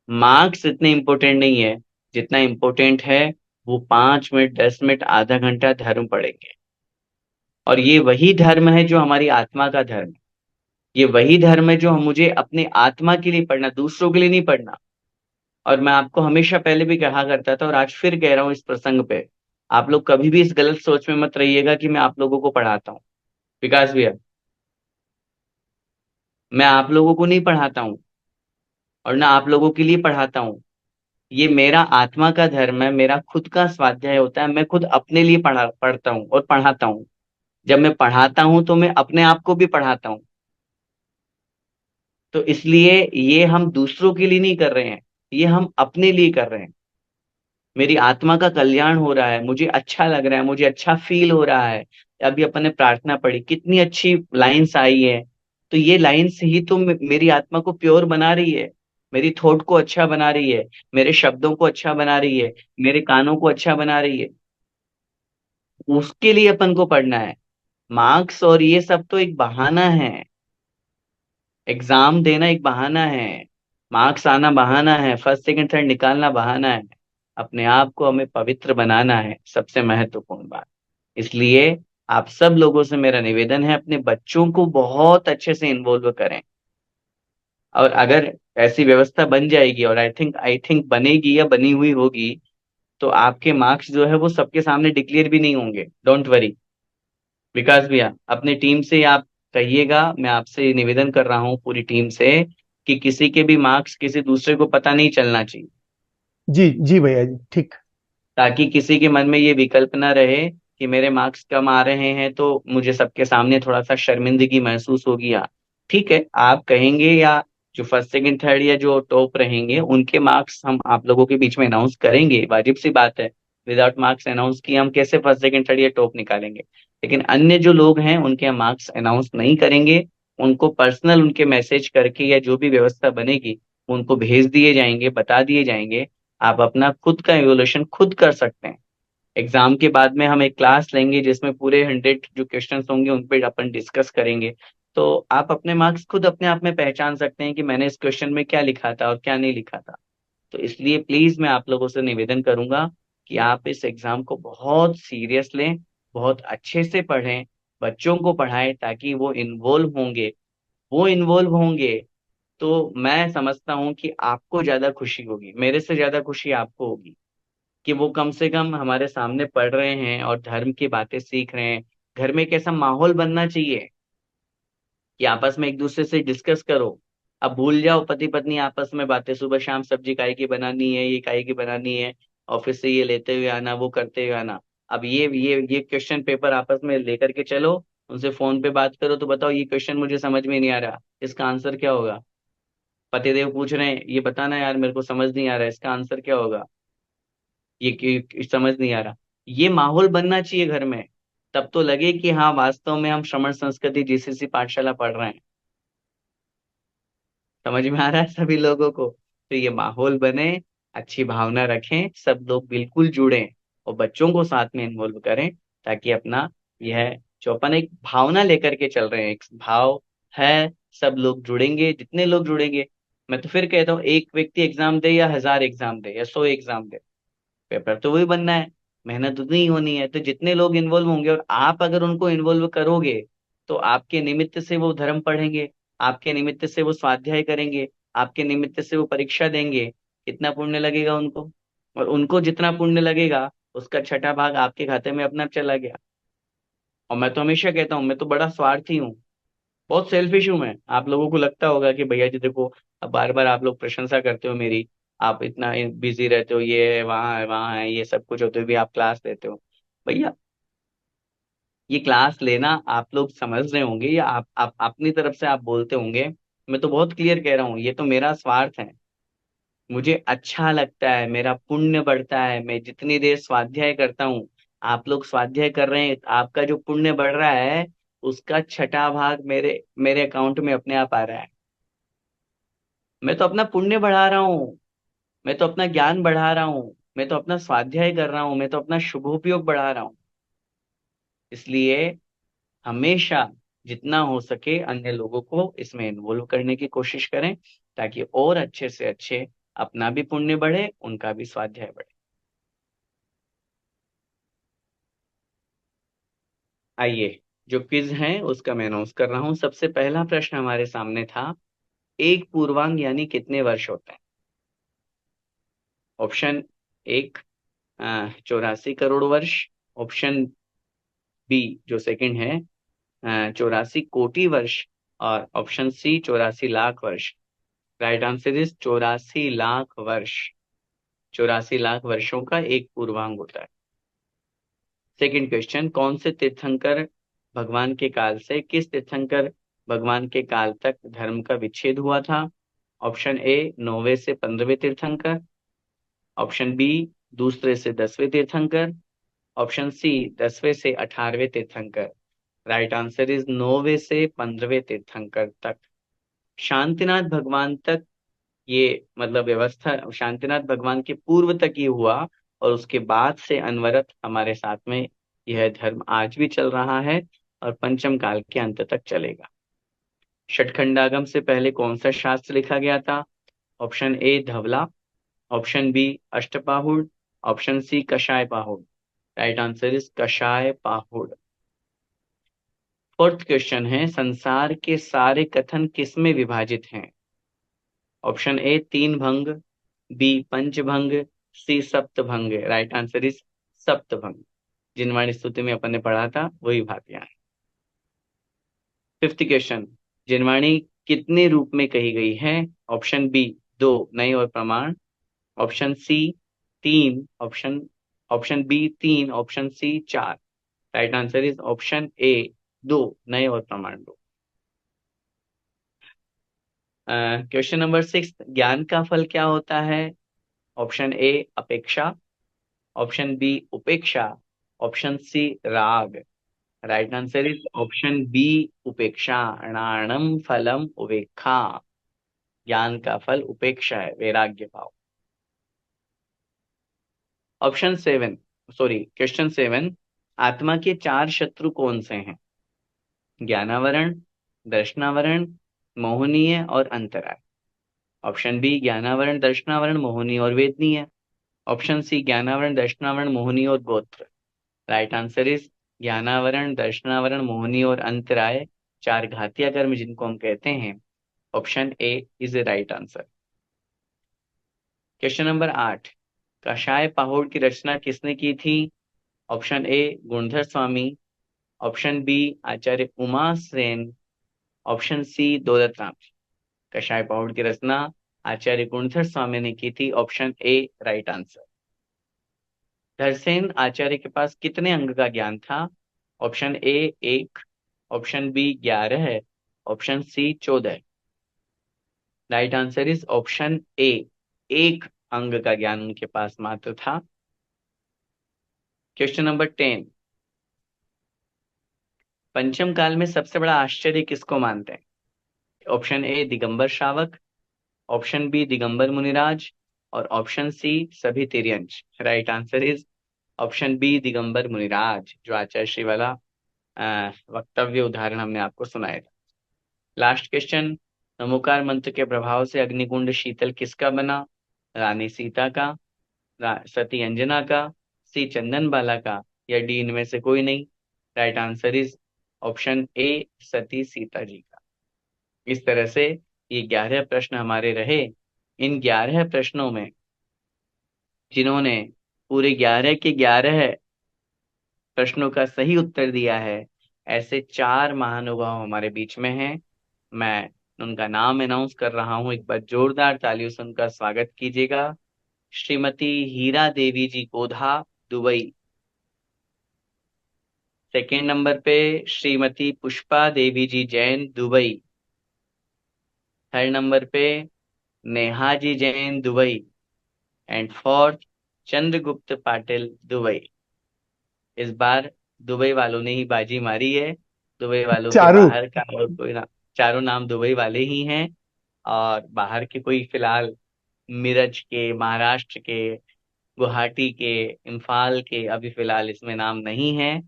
मार्क्स इतने इम्पोर्टेंट नहीं है, जितना इम्पोर्टेंट है वो 5 मिनट, 10 मिनट, आधा घंटा धर्म पढ़ेंगे। और ये वही धर्म है जो हमारी आत्मा का धर्म है। ये वही धर्म है जो हम मुझे अपने आत्मा के लिए पढ़ना, दूसरों के लिए नहीं पढ़ना। और मैं आपको हमेशा पहले भी कहा करता था, और आज फिर कह रहा हूँ इस प्रसंग पे, आप लोग कभी भी इस गलत सोच में मत रहिएगा कि मैं आप लोगों को पढ़ाता हूँ। विकास भैया, मैं आप लोगों को नहीं पढ़ाता हूँ, और ना आप लोगों के लिए पढ़ाता हूँ। ये मेरा आत्मा का धर्म है, मेरा खुद का स्वाध्याय होता है, मैं खुद अपने लिए पढ़ता हूँ और पढ़ाता हूँ। जब मैं पढ़ाता हूँ तो मैं अपने आप को भी पढ़ाता हूँ। तो इसलिए ये हम दूसरों के लिए नहीं कर रहे हैं, ये हम अपने लिए कर रहे हैं। मेरी आत्मा का कल्याण हो रहा है, मुझे अच्छा लग रहा है, मुझे अच्छा फील हो रहा है। अभी अपन ने प्रार्थना पढ़ी, कितनी अच्छी लाइंस आई है। तो ये लाइंस ही तो मेरी आत्मा को प्योर बना रही है, मेरी थॉट को अच्छा बना रही है, मेरे शब्दों को अच्छा बना रही है, मेरे कानों को अच्छा बना रही है। उसके लिए अपन को पढ़ना है। मार्क्स और ये सब तो एक बहाना है। एग्जाम देना एक बहाना है, मार्क्स आना बहाना है, फर्स्ट सेकंड थर्ड निकालना बहाना है। अपने आप को हमें पवित्र बनाना है, सबसे महत्वपूर्ण बात। इसलिए आप सब लोगों से मेरा निवेदन है, अपने बच्चों को बहुत अच्छे से इन्वॉल्व करें। और अगर ऐसी व्यवस्था बन जाएगी, और आई थिंक बनेगी या बनी हुई होगी, तो आपके मार्क्स जो है वो सबके सामने डिक्लेयर भी नहीं होंगे, डोंट वरी। विकास भैया, अपनी टीम से आप कहिएगा, मैं आपसे निवेदन कर रहा हूँ पूरी टीम से, कि किसी के भी मार्क्स किसी दूसरे को पता नहीं चलना चाहिए।
जी जी भैया जी, ठीक।
ताकि किसी के मन में ये विकल्प ना रहे कि मेरे मार्क्स कम आ रहे हैं तो मुझे सबके सामने थोड़ा सा शर्मिंदगी महसूस होगी। या ठीक है, आप कहेंगे, या जो फर्स्ट सेकंड थर्ड या जो टॉप रहेंगे उनके मार्क्स हम आप लोगों के बीच में अनाउंस करेंगे, वाजिब सी बात है। विदाउट मार्क्स अनाउंस किए हम कैसे फर्स्ट सेकंड थर्ड या टॉप निकालेंगे? लेकिन अन्य जो लोग हैं उनके हम मार्क्स अनाउंस नहीं करेंगे। उनको पर्सनल उनके मैसेज करके या जो भी व्यवस्था बनेगी उनको भेज दिए जाएंगे, बता दिए जाएंगे। आप अपना खुद का इवोल्यूशन खुद कर सकते हैं। एग्जाम के बाद में हम एक क्लास लेंगे जिसमें पूरे 100 जो क्वेश्चंस होंगे उन पे अपन डिस्कस करेंगे। तो आप अपने मार्क्स खुद अपने आप में पहचान सकते हैं कि मैंने इस क्वेश्चन में क्या लिखा था और क्या नहीं लिखा था। तो इसलिए प्लीज मैं आप लोगों से निवेदन करूंगा कि आप इस एग्जाम को बहुत सीरियस लें, बहुत अच्छे से पढ़ें, बच्चों को पढ़ाएं ताकि वो इन्वॉल्व होंगे। तो मैं समझता हूँ कि आपको ज्यादा खुशी होगी, मेरे से ज्यादा खुशी आपको होगी कि वो कम से कम हमारे सामने पढ़ रहे हैं और धर्म की बातें सीख रहे हैं। घर में एक ऐसा माहौल बनना चाहिए कि आपस में एक दूसरे से डिस्कस करो। अब भूल जाओ पति पत्नी आपस में बातें, सुबह शाम सब्जी काहे की बनानी है, ये काहे की बनानी है, ऑफिस से ये लेते हुए आना, वो करते हुए आना। अब ये क्वेश्चन पेपर आपस में लेकर के चलो, उनसे फोन पे बात करो तो बताओ ये क्वेश्चन मुझे समझ में नहीं आ रहा, इसका आंसर क्या होगा? पतिदेव पूछ रहे हैं ये बताना यार मेरे को समझ नहीं आ रहा, इसका आंसर क्या होगा? समझ नहीं आ रहा। ये माहौल बनना चाहिए घर में। तब तो लगे कि हाँ वास्तव में हम श्रमण संस्कृति जीसीसी पाठशाला पढ़ रहे हैं। समझ में आ रहा है सभी लोगों को? तो ये माहौल बने, अच्छी भावना रखें, सब लोग बिल्कुल जुड़ें और बच्चों को साथ में इन्वॉल्व करें ताकि अपना यह जो अपन एक भावना लेकर के चल रहे हैं, एक भाव है, सब लोग जुड़ेंगे। जितने लोग जुड़ेंगे, मैं तो फिर कहता हूँ एक व्यक्ति एग्जाम दे या 1000 एग्जाम दे या 100 एग्जाम दे, पेपर तो वही बनना है, मेहनत उतनी ही होनी है। तो जितने लोग इन्वॉल्व होंगे और आप अगर उनको इन्वॉल्व करोगे तो आपके निमित्त से वो धर्म पढ़ेंगे, आपके निमित्त से वो स्वाध्याय करेंगे, आपके निमित्त से वो परीक्षा देंगे। कितना पुण्य लगेगा उनको? और उनको जितना पुण्य लगेगा उसका छठा भाग आपके खाते में अपना चला गया। और मैं तो हमेशा कहता हूँ मैं तो बड़ा स्वार्थी हूँ, बहुत सेल्फिश हूं मैं। आप लोगों को लगता होगा कि भैया जी देखो, अब बार बार आप लोग प्रशंसा करते हो मेरी, आप इतना बिजी रहते हो, ये है वहाँ है वहाँ है, ये सब कुछ होते हुए भी आप क्लास लेते हो। भैया ये क्लास लेना आप लोग समझ रहे होंगे या आप अपनी तरफ से आप बोलते होंगे, मैं तो बहुत क्लियर कह रहा हूँ, ये तो मेरा स्वार्थ है। मुझे अच्छा लगता है, मेरा पुण्य बढ़ता है, मैं जितनी देर स्वाध्याय करता हूँ, आप लोग स्वाध्याय कर रहे हैं, आपका जो पुण्य बढ़ रहा है उसका छठा भाग मेरे मेरे अकाउंट में अपने आप आ रहा है। मैं तो अपना पुण्य बढ़ा रहा हूँ, मैं तो अपना ज्ञान बढ़ा रहा हूँ, मैं तो अपना स्वाध्याय कर रहा हूँ, मैं तो अपना शुभोपयोग बढ़ा रहा हूँ। इसलिए हमेशा जितना हो सके अन्य लोगों को इसमें इन्वॉल्व करने की कोशिश करें ताकि और अच्छे से अच्छे अपना भी पुण्य बढ़े, उनका भी स्वाध्याय बढ़े। आइए, जो क्विज है उसका मैं अनाउंस कर रहा हूँ। सबसे पहला प्रश्न हमारे सामने था, एक पूर्वांग यानी कितने वर्ष होते हैं? ऑप्शन एक 84 करोड़ वर्ष, ऑप्शन बी जो सेकंड है 84 कोटि वर्ष, और ऑप्शन सी 84 लाख वर्ष। राइट आंसर इज 84 लाख वर्ष। 84 लाख वर्षों का एक पूर्वांग होता है। सेकंड क्वेश्चन, कौन से तीर्थंकर भगवान के काल से किस तीर्थंकर भगवान के काल तक धर्म का विच्छेद हुआ था? ऑप्शन ए 9वें से 15वें तीर्थंकर, ऑप्शन बी दूसरे से 10वें तीर्थंकर, ऑप्शन सी 10वें से 18वें तीर्थंकर। राइट आंसर इज 9वें से 15वें तीर्थंकर तक। शांतिनाथ भगवान तक ये मतलब व्यवस्था, शांतिनाथ भगवान के पूर्व तक ये हुआ और उसके बाद से अनवरत हमारे साथ में यह धर्म आज भी चल रहा है और पंचम काल के अंत तक चलेगा। षटखंडागम से पहले कौन सा शास्त्र लिखा गया था? Option A Dhavala, option B Ashtapahud, option C Kashaya Pahud. Right answer is कषाय पाहुड़। फोर्थ क्वेश्चन है, संसार के सारे कथन किसमें विभाजित हैं? ऑप्शन ए तीन भंग, बी पंचभंग, सी सप्तभंग। राइट आंसर इज सप्तभंग। जिनवाणी स्तुति में अपन ने पढ़ा था वही भातियां हैं। फिफ्थ क्वेश्चन, जिनवाणी कितने रूप में कही गई है? ऑप्शन बी दो, नए और प्रमाण, option C 3, option B 3, option C 4। Right answer is option A 2, नए और प्रमाण दो। क्वेश्चन नंबर 6, ज्ञान का फल क्या होता है? ऑप्शन ए अपेक्षा, ऑप्शन बी उपेक्षा, ऑप्शन सी राग। Right answer is option B उपेक्षा। णाणम फलम उपेक्षा। ज्ञान का फल उपेक्षा है, वैराग्य भाव। ऑप्शन 7, सॉरी क्वेश्चन 7, आत्मा के 4 शत्रु कौन से हैं? ज्ञानावरण, दर्शनावरण, मोहनीय और अंतराय। ऑप्शन बी ज्ञानावरण, दर्शनावरण, मोहनीय और वेदनीय। ऑप्शन सी ज्ञानावरण, दर्शनावरण, मोहनीय और गोत्र। राइट आंसर इज ज्ञानावरण, दर्शनावरण, मोहनीय और अंतराय, 4 घातीय कर्म जिनको हम कहते हैं। Option A is the right answer. Question number 8, Kashaya Pahud की रचना किसने की थी? ऑप्शन ए गुणधर स्वामी, ऑप्शन बी आचार्य उमा सेन, ऑप्शन सी दौलत राम। कषाय पाहुड़ की रचना आचार्य गुणधर स्वामी ने की थी। Option A right answer. Dharsen आचार्य के पास कितने अंग का ज्ञान था? ऑप्शन ए 1, ऑप्शन बी 11 है, option C 14। Right answer is option A, 1 अंग का ज्ञान उनके पास मात्र था। क्वेश्चन नंबर 10, पंचम काल में सबसे बड़ा आश्चर्य किसको मानते हैं? ऑप्शन ए दिगंबर श्रावक, ऑप्शन बी दिगंबर मुनिराज, और ऑप्शन सी सभी तिर्यंच। Right answer is option B दिगंबर मुनिराज, जो आचार्य श्री वाला वक्तव्य उदाहरण हमने आपको सुनाया था। लास्ट क्वेश्चन, नमोकार मंत्र के प्रभाव से अग्निकुंड शीतल किसका बना? रानी सीता का, सती अंजना का, सी चंदन बाला का, या डी इनमें से कोई नहीं। Right answer is option A सती सीता जी का। इस तरह से ये 11 प्रश्न हमारे रहे। इन 11 प्रश्नों में जिन्होंने पूरे 11 के 11 प्रश्नों का सही उत्तर दिया है, ऐसे 4 महानुभाव हमारे बीच में हैं। मैं उनका नाम अनाउंस कर रहा हूं, एक बार जोरदार तालियों से उनका स्वागत कीजिएगा। Shrimati Hira Devi ji Kodha, Dubai. Second number पे Shrimati Pushpa Devi ji Jain, Dubai. Third number पे Neha ji Jain, Dubai. And fourth Chandragupt Patil, Dubai. इस बार दुबई वालों ने ही बाजी मारी है। दुबई वालों के
चारू।
बाहर का और कोई ना, चारों नाम दुबई वाले ही हैं। और बाहर के कोई फिलहाल मिरज के, महाराष्ट्र के, गुवाहाटी के, इम्फाल के अभी फिलहाल इसमें नाम नहीं है।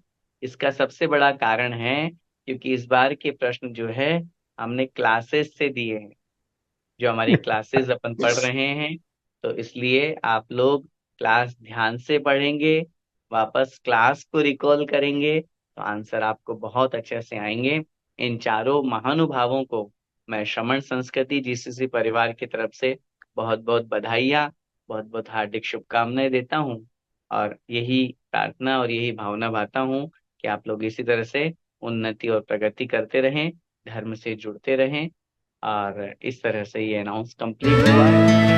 इसका सबसे बड़ा कारण है क्योंकि इस बार के प्रश्न जो है हमने क्लासेस से दिए हैं, जो हमारी क्लासेस अपन पढ़ रहे हैं। तो इसलिए आप लोग क्लास ध्यान से पढ़ेंगे, वापस क्लास को रिकॉल करेंगे, तो आंसर आपको बहुत अच्छे से आएंगे। इन चारों महानुभावों को मैं श्रमण संस्कृति जीसीसी परिवार की तरफ से बहुत बहुत बधाइयाँ, बहुत बहुत हार्दिक शुभकामनाएं देता हूँ। और यही प्रार्थना और यही भावना भाता हूँ कि आप लोग इसी तरह से उन्नति और प्रगति करते रहें, धर्म से जुड़ते रहें। और इस तरह से ये अनाउंस कंप्लीट हुआ।